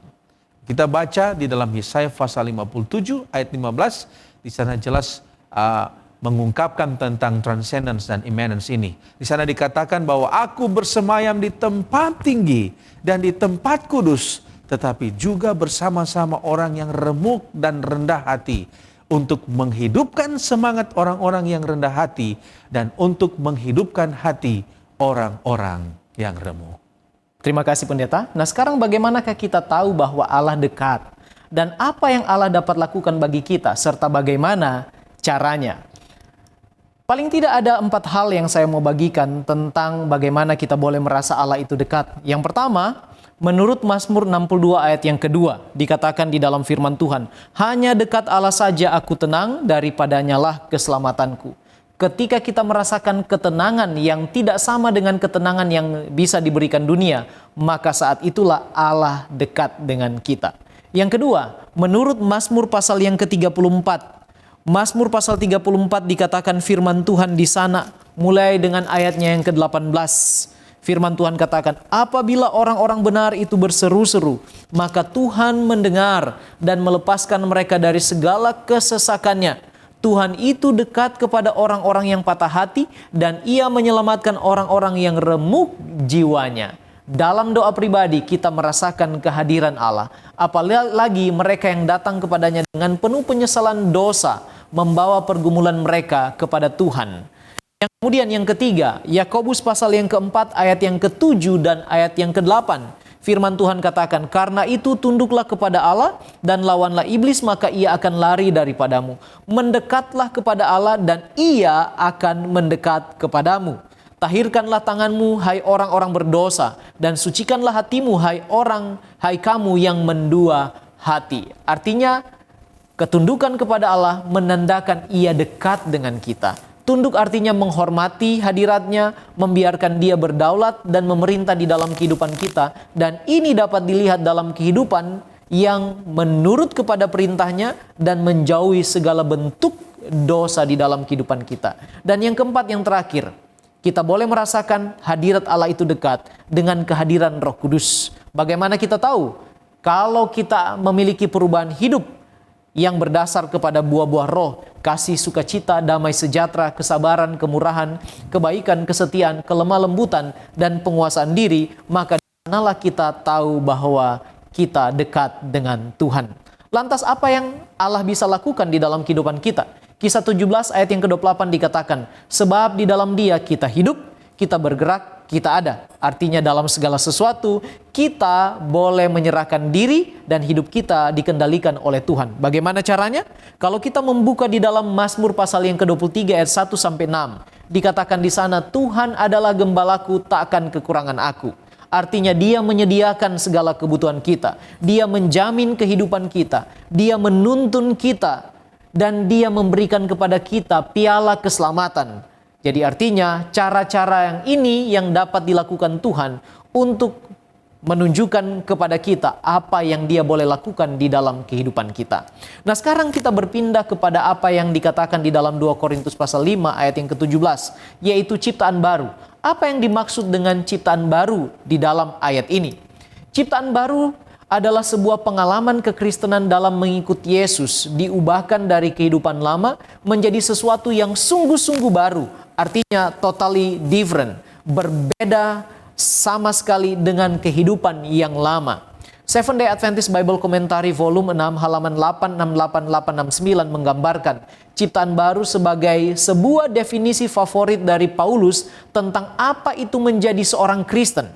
Kita baca di dalam Yesaya pasal 57 ayat 15, di sana jelas mengungkapkan tentang transcendence dan immanence ini. Di sana dikatakan bahwa aku bersemayam di tempat tinggi dan di tempat kudus, tetapi juga bersama-sama orang yang remuk dan rendah hati, untuk menghidupkan semangat orang-orang yang rendah hati dan untuk menghidupkan hati orang-orang yang remuk. Terima kasih pendeta. Nah, sekarang bagaimanakah kita tahu bahwa Allah dekat? Dan apa yang Allah dapat lakukan bagi kita, serta bagaimana caranya? Paling tidak ada 4 hal yang saya mau bagikan tentang bagaimana kita boleh merasa Allah itu dekat. Yang pertama, menurut Mazmur 62 ayat yang kedua, dikatakan di dalam firman Tuhan, hanya dekat Allah saja aku tenang, daripadanya lah keselamatanku. Ketika kita merasakan ketenangan yang tidak sama dengan ketenangan yang bisa diberikan dunia, maka saat itulah Allah dekat dengan kita. Yang kedua, menurut Mazmur pasal yang ke-34, Mazmur pasal 34 dikatakan firman Tuhan di sana, mulai dengan ayatnya yang ke-18. Firman Tuhan katakan, apabila orang-orang benar itu berseru-seru, maka Tuhan mendengar dan melepaskan mereka dari segala kesesakannya. Tuhan itu dekat kepada orang-orang yang patah hati dan ia menyelamatkan orang-orang yang remuk jiwanya. Dalam doa pribadi kita merasakan kehadiran Allah. Apalagi mereka yang datang kepadanya dengan penuh penyesalan dosa, membawa pergumulan mereka kepada Tuhan. Yang kemudian yang ketiga, Yakobus pasal yang keempat ayat yang ke-7 dan ayat yang ke-8. Firman Tuhan katakan, karena itu tunduklah kepada Allah dan lawanlah iblis, maka ia akan lari daripadamu. Mendekatlah kepada Allah dan ia akan mendekat kepadamu. Tahirkanlah tanganmu, hai orang-orang berdosa, dan sucikanlah hatimu, hai kamu yang mendua hati. Artinya, ketundukan kepada Allah menandakan ia dekat dengan kita. Tunduk artinya menghormati hadiratnya, membiarkan dia berdaulat dan memerintah di dalam kehidupan kita. Dan ini dapat dilihat dalam kehidupan yang menurut kepada perintahnya dan menjauhi segala bentuk dosa di dalam kehidupan kita. Dan yang keempat, yang terakhir, kita boleh merasakan hadirat Allah itu dekat dengan kehadiran Roh Kudus. Bagaimana kita tahu? Kalau kita memiliki perubahan hidup yang berdasar kepada buah-buah roh, kasih, sukacita, damai sejahtera, kesabaran, kemurahan, kebaikan, kesetiaan, kelemah lembutan, dan penguasaan diri, maka di sanalah kita tahu bahwa kita dekat dengan Tuhan. Lantas apa yang Allah bisa lakukan di dalam kehidupan kita? Kisah 17 ayat yang ke-28 dikatakan, sebab di dalam Dia kita hidup, kita bergerak, kita ada. Artinya dalam segala sesuatu kita boleh menyerahkan diri dan hidup kita dikendalikan oleh Tuhan. Bagaimana caranya? Kalau kita membuka di dalam Mazmur pasal yang ke-23 ayat 1 sampai 6, dikatakan di sana, Tuhan adalah gembalaku, tak akan kekurangan aku. Artinya Dia menyediakan segala kebutuhan kita. Dia menjamin kehidupan kita. Dia menuntun kita dan Dia memberikan kepada kita piala keselamatan. Jadi artinya cara-cara yang ini yang dapat dilakukan Tuhan untuk menunjukkan kepada kita apa yang Dia boleh lakukan di dalam kehidupan kita. Nah, sekarang kita berpindah kepada apa yang dikatakan di dalam 2 Korintus pasal 5 ayat yang ke-17, yaitu ciptaan baru. Apa yang dimaksud dengan ciptaan baru di dalam ayat ini? Ciptaan baru adalah sebuah pengalaman kekristenan dalam mengikuti Yesus, diubahkan dari kehidupan lama menjadi sesuatu yang sungguh-sungguh baru. Artinya totally different, berbeda sama sekali dengan kehidupan yang lama. Seventh Day Adventist Bible Commentary volume 6 halaman 868-869 menggambarkan ciptaan baru sebagai sebuah definisi favorit dari Paulus tentang apa itu menjadi seorang Kristen.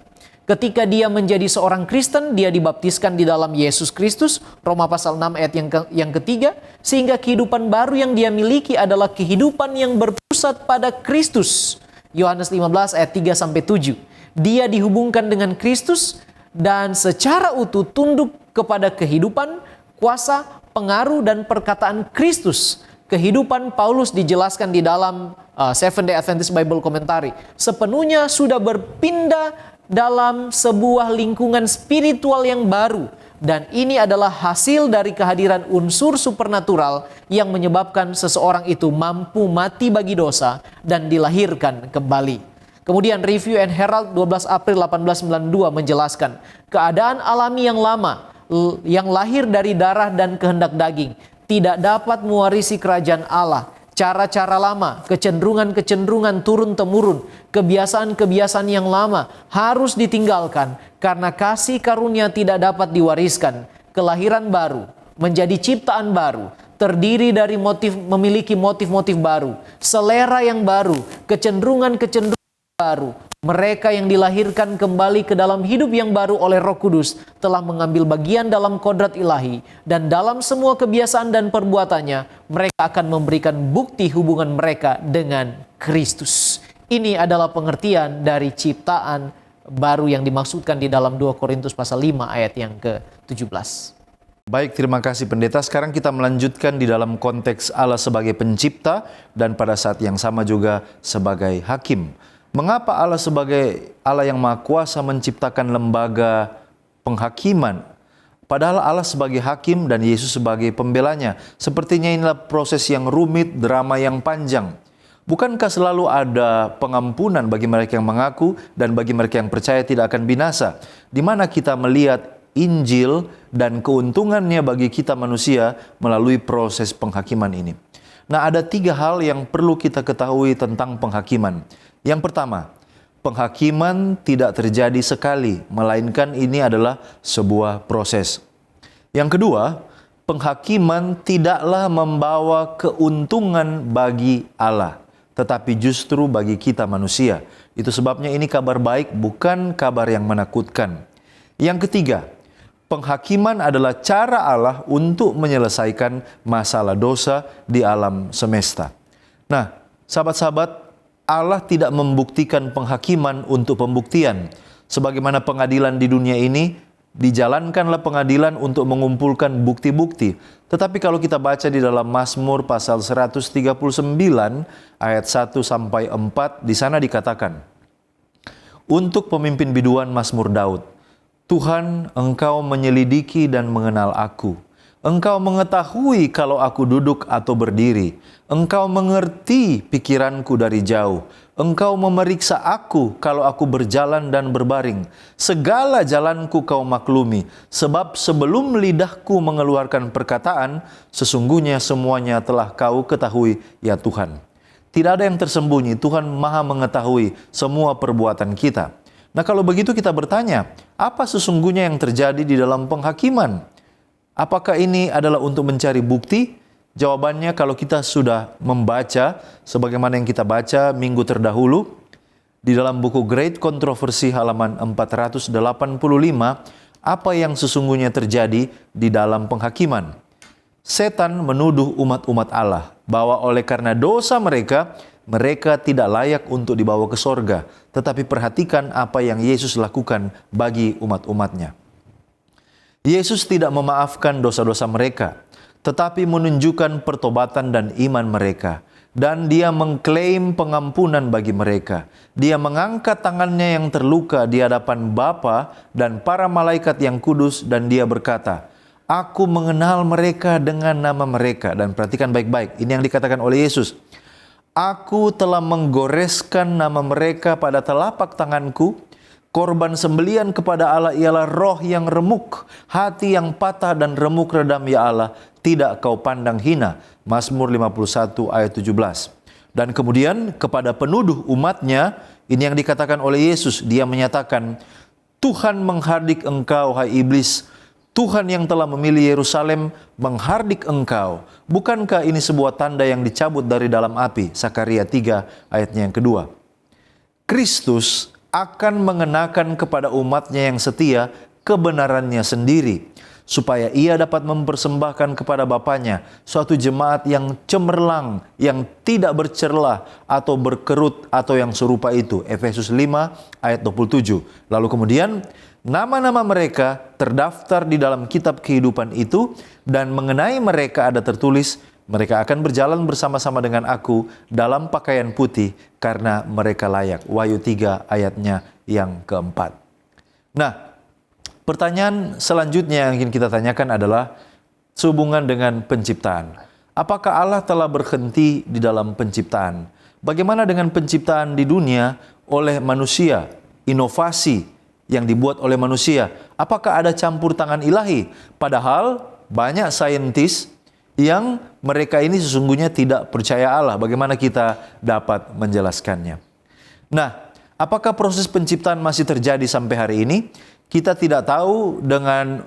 Ketika dia menjadi seorang Kristen, dia dibaptiskan di dalam Yesus Kristus, Roma pasal 6 ayat yang ketiga, sehingga kehidupan baru yang dia miliki adalah kehidupan yang berpusat pada Kristus. Yohanes 15 ayat 3 sampai 7. Dia dihubungkan dengan Kristus dan secara utuh tunduk kepada kehidupan, kuasa, pengaruh, dan perkataan Kristus. Kehidupan Paulus dijelaskan di dalam Seventh Day Adventist Bible Commentary. Sepenuhnya sudah berpindah dalam sebuah lingkungan spiritual yang baru. Dan ini adalah hasil dari kehadiran unsur supernatural yang menyebabkan seseorang itu mampu mati bagi dosa dan dilahirkan kembali. Kemudian Review and Herald 12 April 1892 menjelaskan keadaan alami yang lama, yang lahir dari darah dan kehendak daging, tidak dapat mewarisi kerajaan Allah. Cara-cara lama, kecenderungan-kecenderungan turun-temurun, kebiasaan-kebiasaan yang lama harus ditinggalkan karena kasih karunia tidak dapat diwariskan. Kelahiran baru, menjadi ciptaan baru, terdiri dari memiliki motif-motif baru, selera yang baru, kecenderungan-kecenderungan baru. Mereka yang dilahirkan kembali ke dalam hidup yang baru oleh Roh Kudus telah mengambil bagian dalam kodrat ilahi, dan dalam semua kebiasaan dan perbuatannya mereka akan memberikan bukti hubungan mereka dengan Kristus. Ini adalah pengertian dari ciptaan baru yang dimaksudkan di dalam 2 Korintus pasal 5 ayat yang ke-17. Baik, terima kasih pendeta. Sekarang kita melanjutkan di dalam konteks Allah sebagai pencipta dan pada saat yang sama juga sebagai hakim. Mengapa Allah sebagai Allah yang Maha Kuasa menciptakan lembaga penghakiman? Padahal Allah sebagai hakim dan Yesus sebagai pembelanya. Sepertinya inilah proses yang rumit, drama yang panjang. Bukankah selalu ada pengampunan bagi mereka yang mengaku dan bagi mereka yang percaya tidak akan binasa? Di mana kita melihat Injil dan keuntungannya bagi kita manusia melalui proses penghakiman ini. Nah, ada 3 hal yang perlu kita ketahui tentang penghakiman. Yang pertama, penghakiman tidak terjadi sekali, melainkan ini adalah sebuah proses. Yang kedua, penghakiman tidaklah membawa keuntungan bagi Allah, tetapi justru bagi kita manusia. Itu sebabnya ini kabar baik, bukan kabar yang menakutkan. Yang ketiga, penghakiman adalah cara Allah untuk menyelesaikan masalah dosa di alam semesta. Nah, sahabat-sahabat, Allah tidak membuktikan penghakiman untuk pembuktian. Sebagaimana pengadilan di dunia ini, dijalankanlah pengadilan untuk mengumpulkan bukti-bukti. Tetapi kalau kita baca di dalam Mazmur pasal 139 ayat 1 sampai 4, di sana dikatakan, untuk pemimpin biduan Mazmur Daud, Tuhan, Engkau menyelidiki dan mengenal aku. Engkau mengetahui kalau aku duduk atau berdiri. Engkau mengerti pikiranku dari jauh. Engkau memeriksa aku kalau aku berjalan dan berbaring. Segala jalanku kau maklumi. Sebab sebelum lidahku mengeluarkan perkataan, sesungguhnya semuanya telah kau ketahui, ya Tuhan. Tidak ada yang tersembunyi. Tuhan Maha mengetahui semua perbuatan kita. Nah, kalau begitu kita bertanya, apa sesungguhnya yang terjadi di dalam penghakiman? Apakah ini adalah untuk mencari bukti? Jawabannya, kalau kita sudah membaca sebagaimana yang kita baca minggu terdahulu di dalam buku Great Controversy halaman 485, apa yang sesungguhnya terjadi di dalam penghakiman. Setan menuduh umat-umat Allah bahwa oleh karena dosa mereka, mereka tidak layak untuk dibawa ke sorga. Tetapi perhatikan apa yang Yesus lakukan bagi umat-umatnya. Yesus tidak memaafkan dosa-dosa mereka, tetapi menunjukkan pertobatan dan iman mereka. Dan dia mengklaim pengampunan bagi mereka. Dia mengangkat tangannya yang terluka di hadapan Bapa dan para malaikat yang kudus, dan dia berkata, "Aku mengenal mereka dengan nama mereka." Dan perhatikan baik-baik, ini yang dikatakan oleh Yesus. "Aku telah menggoreskan nama mereka pada telapak tanganku. Korban sembelian kepada Allah ialah roh yang remuk, hati yang patah dan remuk redam ya Allah, tidak kau pandang hina." Mazmur 51 ayat 17. Dan kemudian kepada penuduh umatnya, ini yang dikatakan oleh Yesus. Dia menyatakan, "Tuhan menghardik engkau, hai iblis. Tuhan yang telah memilih Yerusalem menghardik engkau. Bukankah ini sebuah tanda yang dicabut dari dalam api?" Sakaria 3 ayatnya yang kedua. Kristus akan mengenakan kepada umatnya yang setia kebenarannya sendiri, supaya ia dapat mempersembahkan kepada Bapanya suatu jemaat yang cemerlang, yang tidak bercerlah atau berkerut atau yang serupa itu. Efesus 5 ayat 27. Lalu kemudian nama-nama mereka terdaftar di dalam kitab kehidupan itu, dan mengenai mereka ada tertulis, "Mereka akan berjalan bersama-sama dengan aku dalam pakaian putih karena mereka layak." Wahyu 3 ayatnya yang keempat. Nah, pertanyaan selanjutnya yang ingin kita tanyakan adalah sehubungan dengan penciptaan. Apakah Allah telah berhenti di dalam penciptaan? Bagaimana dengan penciptaan di dunia oleh manusia, inovasi yang dibuat oleh manusia? Apakah ada campur tangan ilahi? Padahal banyak saintis yang mereka ini sesungguhnya tidak percaya Allah. Bagaimana kita dapat menjelaskannya? Nah, apakah proses penciptaan masih terjadi sampai hari ini? Kita tidak tahu dengan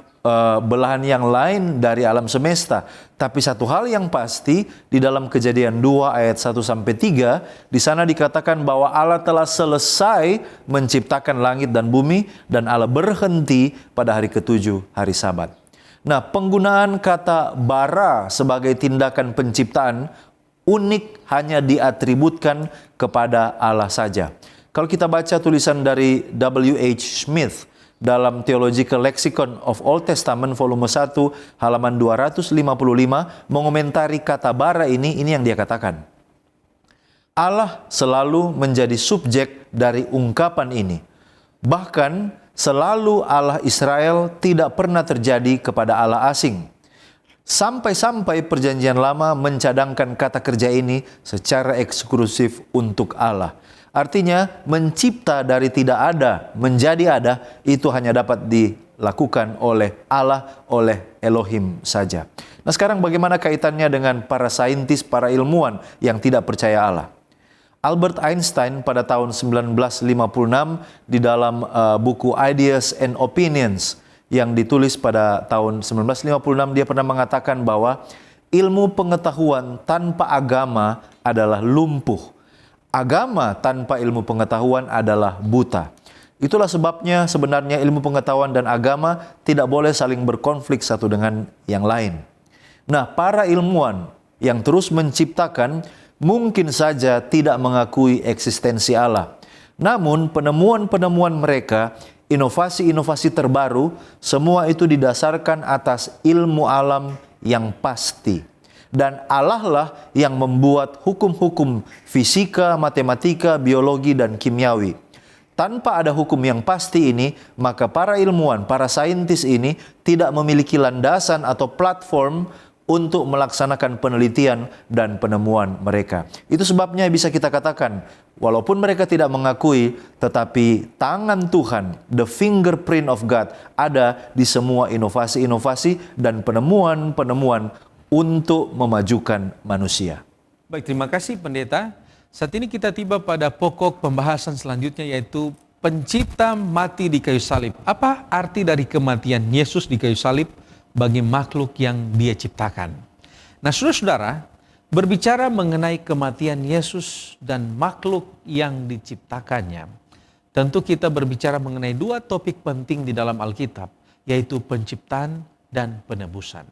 belahan yang lain dari alam semesta. Tapi satu hal yang pasti, di dalam Kejadian 2 ayat 1-3, di sana dikatakan bahwa Allah telah selesai menciptakan langit dan bumi, dan Allah berhenti pada hari ke-7, hari Sabat. Nah, penggunaan kata bara sebagai tindakan penciptaan unik hanya diatributkan kepada Allah saja. Kalau kita baca tulisan dari W.H. Smith dalam Theological Lexicon of Old Testament volume 1 halaman 255 mengomentari kata bara ini yang dia katakan. Allah selalu menjadi subjek dari ungkapan ini. Bahkan selalu Allah Israel tidak pernah terjadi kepada Allah asing. Sampai-sampai Perjanjian Lama mencadangkan kata kerja ini secara eksklusif untuk Allah. Artinya mencipta dari tidak ada menjadi ada itu hanya dapat dilakukan oleh Allah, oleh Elohim saja. Nah, sekarang bagaimana kaitannya dengan para saintis, para ilmuwan yang tidak percaya Allah? Albert Einstein pada tahun 1956 di dalam buku Ideas and Opinions yang ditulis pada tahun 1956, dia pernah mengatakan bahwa ilmu pengetahuan tanpa agama adalah lumpuh. Agama tanpa ilmu pengetahuan adalah buta. Itulah sebabnya sebenarnya ilmu pengetahuan dan agama tidak boleh saling berkonflik satu dengan yang lain. Nah, para ilmuwan yang terus menciptakan mungkin saja tidak mengakui eksistensi Allah. Namun penemuan-penemuan mereka, inovasi-inovasi terbaru, semua itu didasarkan atas ilmu alam yang pasti. Dan Allah lah yang membuat hukum-hukum fisika, matematika, biologi, dan kimiawi. Tanpa ada hukum yang pasti ini, maka para ilmuwan, para saintis ini tidak memiliki landasan atau platform untuk melaksanakan penelitian dan penemuan mereka. Itu sebabnya bisa kita katakan, walaupun mereka tidak mengakui, tetapi tangan Tuhan, the fingerprint of God, ada di semua inovasi-inovasi dan penemuan-penemuan untuk memajukan manusia. Baik, terima kasih Pendeta. Saat ini kita tiba pada pokok pembahasan selanjutnya, yaitu pencipta mati di kayu salib. Apa arti dari kematian Yesus di kayu salib bagi makhluk yang Dia ciptakan? Nah, saudara-saudara, berbicara mengenai kematian Yesus dan makhluk yang diciptakannya, tentu kita berbicara mengenai dua topik penting di dalam Alkitab. yaitu penciptaan dan penebusan.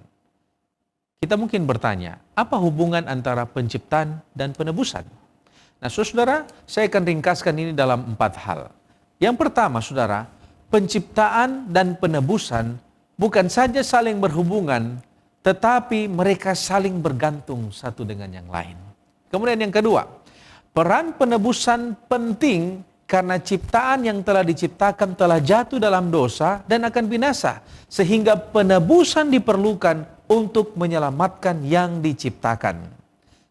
Kita mungkin bertanya, apa hubungan antara penciptaan dan penebusan? Nah, saudara, saya akan ringkaskan ini dalam 4 hal. Yang pertama, saudara, penciptaan dan penebusan bukan saja saling berhubungan, tetapi mereka saling bergantung satu dengan yang lain. Kemudian yang kedua, peran penebusan penting karena ciptaan yang telah diciptakan telah jatuh dalam dosa dan akan binasa, sehingga penebusan diperlukan untuk menyelamatkan yang diciptakan.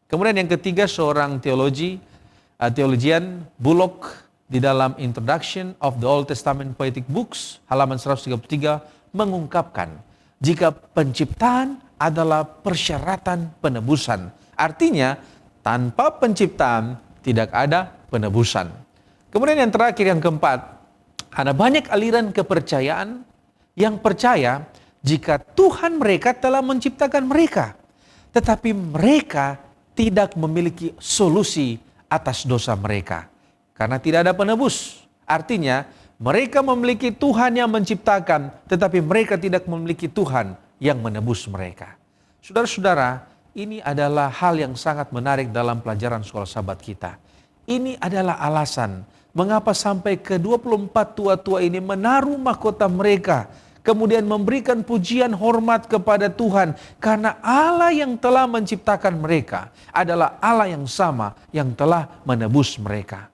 Kemudian yang ketiga, seorang theologian Bullock di dalam Introduction of the Old Testament Poetic Books, halaman 133, mengungkapkan jika penciptaan adalah persyaratan penebusan. Artinya, tanpa penciptaan tidak ada penebusan. Kemudian yang terakhir, yang keempat, ada banyak aliran kepercayaan yang percaya jika Tuhan mereka telah menciptakan mereka, tetapi mereka tidak memiliki solusi atas dosa mereka karena tidak ada penebus. Artinya, mereka memiliki Tuhan yang menciptakan, tetapi mereka tidak memiliki Tuhan yang menebus mereka. Saudara-saudara, ini adalah hal yang sangat menarik dalam pelajaran sekolah sahabat kita. Ini adalah alasan mengapa sampai ke 24 tua-tua ini menaruh mahkota mereka, kemudian memberikan pujian hormat kepada Tuhan, karena Allah yang telah menciptakan mereka adalah Allah yang sama yang telah menebus mereka.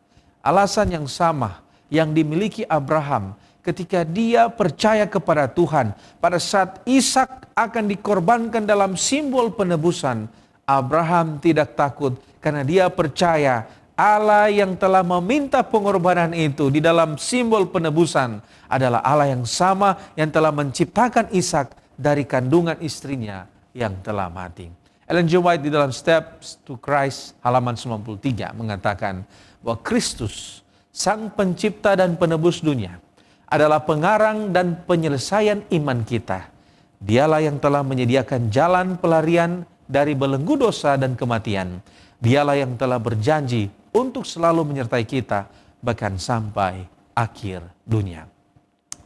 Alasan yang sama yang dimiliki Abraham ketika dia percaya kepada Tuhan pada saat Ishak akan dikorbankan dalam simbol penebusan. Abraham tidak takut karena dia percaya Allah yang telah meminta pengorbanan itu di dalam simbol penebusan adalah Allah yang sama yang telah menciptakan Ishak dari kandungan istrinya yang telah mati. Ellen G. White di dalam Steps to Christ halaman 93 mengatakan bahwa Kristus, Sang Pencipta dan Penebus dunia, adalah pengarang dan penyelesaian iman kita. Dialah yang telah menyediakan jalan pelarian dari belenggu dosa dan kematian. Dialah yang telah berjanji untuk selalu menyertai kita bahkan sampai akhir dunia.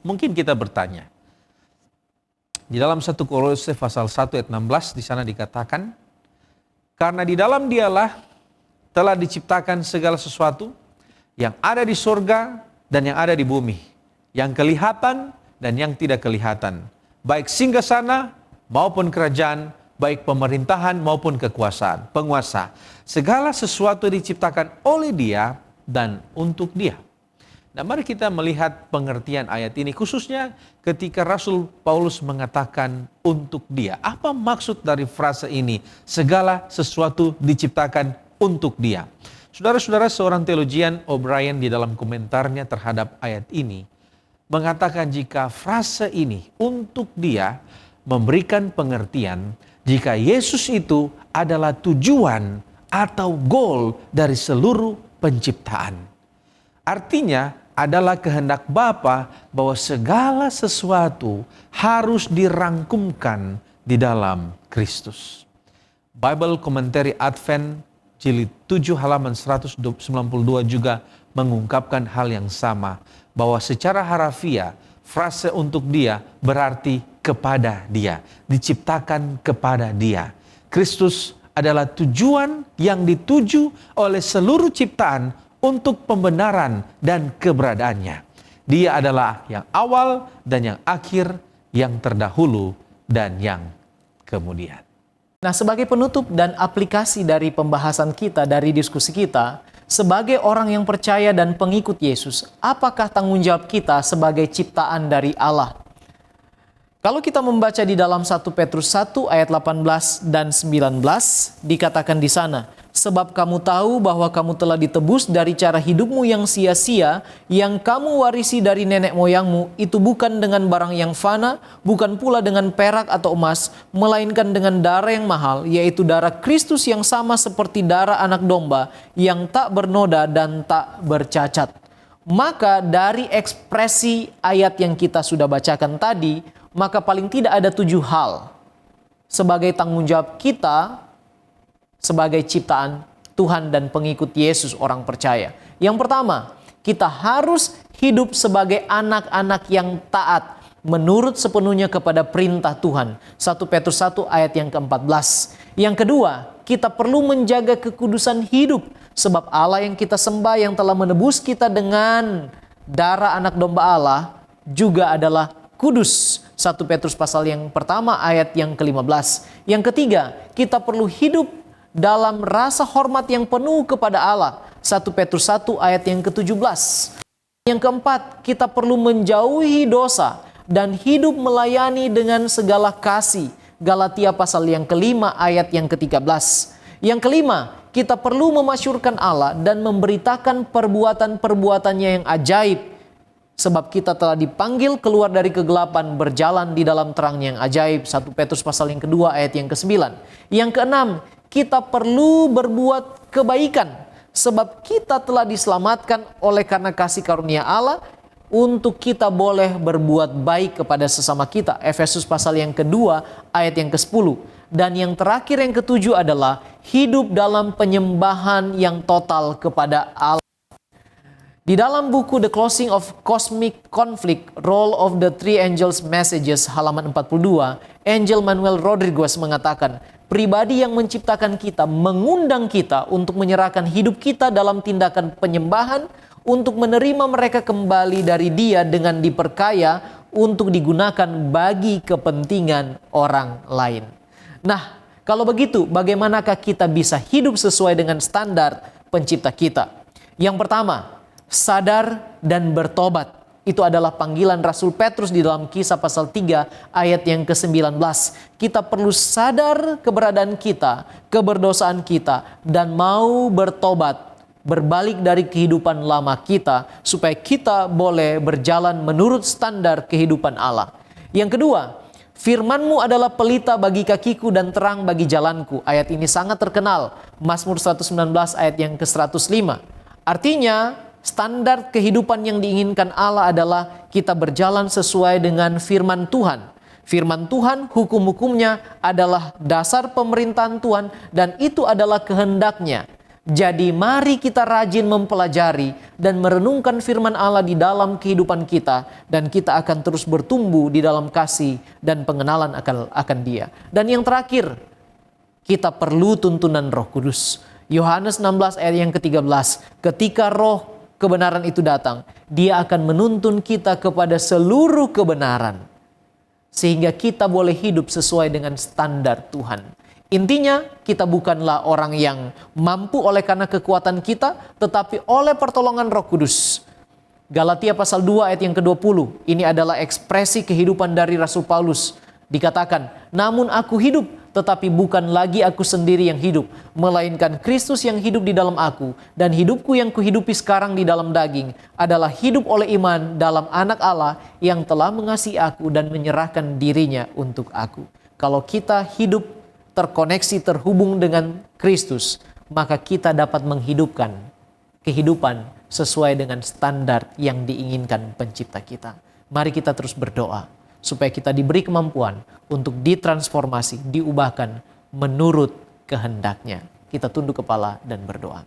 Mungkin kita bertanya, di dalam 1 Korintus pasal 1 ayat 16 di sana dikatakan, karena di dalam Dialah telah diciptakan segala sesuatu yang ada di surga dan yang ada di bumi, yang kelihatan dan yang tidak kelihatan, baik singgasana maupun kerajaan, baik pemerintahan maupun kekuasaan, penguasa. Segala sesuatu diciptakan oleh Dia dan untuk Dia. Nah, mari kita melihat pengertian ayat ini, khususnya ketika Rasul Paulus mengatakan untuk Dia. Apa maksud dari frase ini? Segala sesuatu diciptakan untuk Dia. Saudara-saudara, seorang teologian O'Brien di dalam komentarnya terhadap ayat ini mengatakan jika frase ini untuk Dia memberikan pengertian jika Yesus itu adalah tujuan atau goal dari seluruh penciptaan. Artinya adalah kehendak Bapa bahwa segala sesuatu harus dirangkumkan di dalam Kristus. Bible Commentary Advent jilid 7 halaman 192 juga mengungkapkan hal yang sama, bahwa secara harafiah frase untuk Dia berarti kepada Dia, diciptakan kepada Dia. Kristus adalah tujuan yang dituju oleh seluruh ciptaan untuk pembenaran dan keberadaannya. Dia adalah yang awal dan yang akhir, yang terdahulu dan yang kemudian. Nah, sebagai penutup dan aplikasi dari pembahasan kita, dari diskusi kita, sebagai orang yang percaya dan pengikut Yesus, apakah tanggung jawab kita sebagai ciptaan dari Allah? Kalau kita membaca di dalam 1 Petrus 1 ayat 18 dan 19, dikatakan di sana, sebab kamu tahu bahwa kamu telah ditebus dari cara hidupmu yang sia-sia, yang kamu warisi dari nenek moyangmu, itu bukan dengan barang yang fana, bukan pula dengan perak atau emas, melainkan dengan darah yang mahal, yaitu darah Kristus yang sama seperti darah anak domba, yang tak bernoda dan tak bercacat. Maka dari ekspresi ayat yang kita sudah bacakan tadi, maka paling tidak ada 7 hal sebagai tanggung jawab kita sebagai ciptaan Tuhan dan pengikut Yesus orang percaya. Yang pertama, kita harus hidup sebagai anak-anak yang taat menurut sepenuhnya kepada perintah Tuhan. 1 Petrus 1 ayat yang ke-14. Yang kedua, kita perlu menjaga kekudusan hidup, sebab Allah yang kita sembah yang telah menebus kita dengan darah anak domba Allah juga adalah kudus. 1 Petrus pasal yang pertama ayat yang ke-15. Yang ketiga, kita perlu hidup dalam rasa hormat yang penuh kepada Allah. 1 Petrus 1 ayat yang ke-17. Yang keempat, kita perlu menjauhi dosa dan hidup melayani dengan segala kasih. Galatia pasal yang kelima ayat yang ke-13. Yang kelima, kita perlu memasyurkan Allah dan memberitakan perbuatan-perbuatannya yang ajaib. Sebab kita telah dipanggil keluar dari kegelapan, berjalan di dalam terangnya yang ajaib. 1 Petrus pasal yang kedua ayat yang ke-9. Yang keenam, kita perlu berbuat kebaikan. Sebab kita telah diselamatkan oleh karena kasih karunia Allah untuk kita boleh berbuat baik kepada sesama kita. Efesus pasal yang kedua ayat yang ke-10. Dan yang terakhir yang ketujuh adalah hidup dalam penyembahan yang total kepada Allah. Di dalam buku The Closing of Cosmic Conflict, Role of the Three Angels Messages halaman 42, Angel Manuel Rodriguez mengatakan, pribadi yang menciptakan kita mengundang kita untuk menyerahkan hidup kita dalam tindakan penyembahan untuk menerima mereka kembali dari Dia dengan diperkaya untuk digunakan bagi kepentingan orang lain. Nah, kalau begitu bagaimanakah kita bisa hidup sesuai dengan standar pencipta kita? Yang pertama, sadar dan bertobat. Itu adalah panggilan Rasul Petrus di dalam Kisah pasal 3 ayat yang ke-19. Kita perlu sadar keberadaan kita, keberdosaan kita, dan mau bertobat, berbalik dari kehidupan lama kita, supaya kita boleh berjalan menurut standar kehidupan Allah. Yang kedua, firman-Mu adalah pelita bagi kakiku dan terang bagi jalanku. Ayat ini sangat terkenal. Mazmur 119 ayat yang ke-105. Artinya, standar kehidupan yang diinginkan Allah adalah kita berjalan sesuai dengan firman Tuhan. Firman Tuhan, hukum-hukumnya adalah dasar pemerintahan Tuhan dan itu adalah kehendaknya. Jadi mari kita rajin mempelajari dan merenungkan firman Allah di dalam kehidupan kita dan kita akan terus bertumbuh di dalam kasih dan pengenalan akan Dia. Dan yang terakhir, kita perlu tuntunan Roh Kudus. Yohanes 16 ayat yang ke-13, ketika Roh kebenaran itu datang, Dia akan menuntun kita kepada seluruh kebenaran. Sehingga kita boleh hidup sesuai dengan standar Tuhan. Intinya, kita bukanlah orang yang mampu oleh karena kekuatan kita, tetapi oleh pertolongan Roh Kudus. Galatia pasal 2 ayat yang ke-20, ini adalah ekspresi kehidupan dari Rasul Paulus. Dikatakan, namun aku hidup, tetapi bukan lagi aku sendiri yang hidup, melainkan Kristus yang hidup di dalam aku, dan hidupku yang kuhidupi sekarang di dalam daging adalah hidup oleh iman dalam Anak Allah yang telah mengasihi aku dan menyerahkan dirinya untuk aku. Kalau kita hidup terkoneksi, terhubung dengan Kristus, maka kita dapat menghidupkan kehidupan sesuai dengan standar yang diinginkan pencipta kita. Mari kita terus berdoa supaya kita diberi kemampuan untuk ditransformasi, diubahkan menurut kehendaknya. Kita tunduk kepala dan berdoa.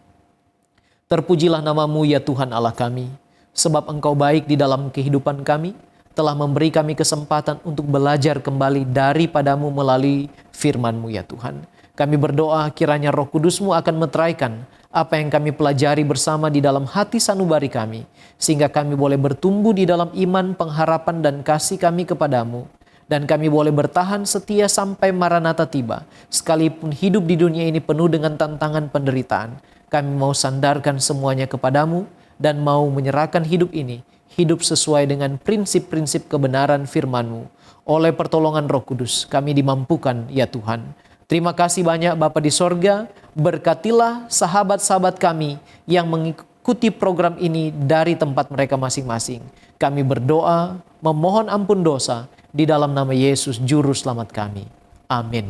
Terpujilah nama-Mu ya Tuhan Allah kami, sebab Engkau baik di dalam kehidupan kami, telah memberi kami kesempatan untuk belajar kembali daripada-Mu melalui firman-Mu ya Tuhan. Kami berdoa kiranya Roh Kudus-Mu akan meteraikan apa yang kami pelajari bersama di dalam hati sanubari kami, sehingga kami boleh bertumbuh di dalam iman, pengharapan, dan kasih kami kepadamu, dan kami boleh bertahan setia sampai Maranatha tiba. Sekalipun hidup di dunia ini penuh dengan tantangan penderitaan, kami mau sandarkan semuanya kepadamu, dan mau menyerahkan hidup ini, hidup sesuai dengan prinsip-prinsip kebenaran firman-Mu. Oleh pertolongan Roh Kudus, kami dimampukan ya Tuhan. Terima kasih banyak Bapa di sorga, berkatilah sahabat-sahabat kami yang mengikuti program ini dari tempat mereka masing-masing. Kami berdoa, memohon ampun dosa, di dalam nama Yesus Juru Selamat kami. Amin.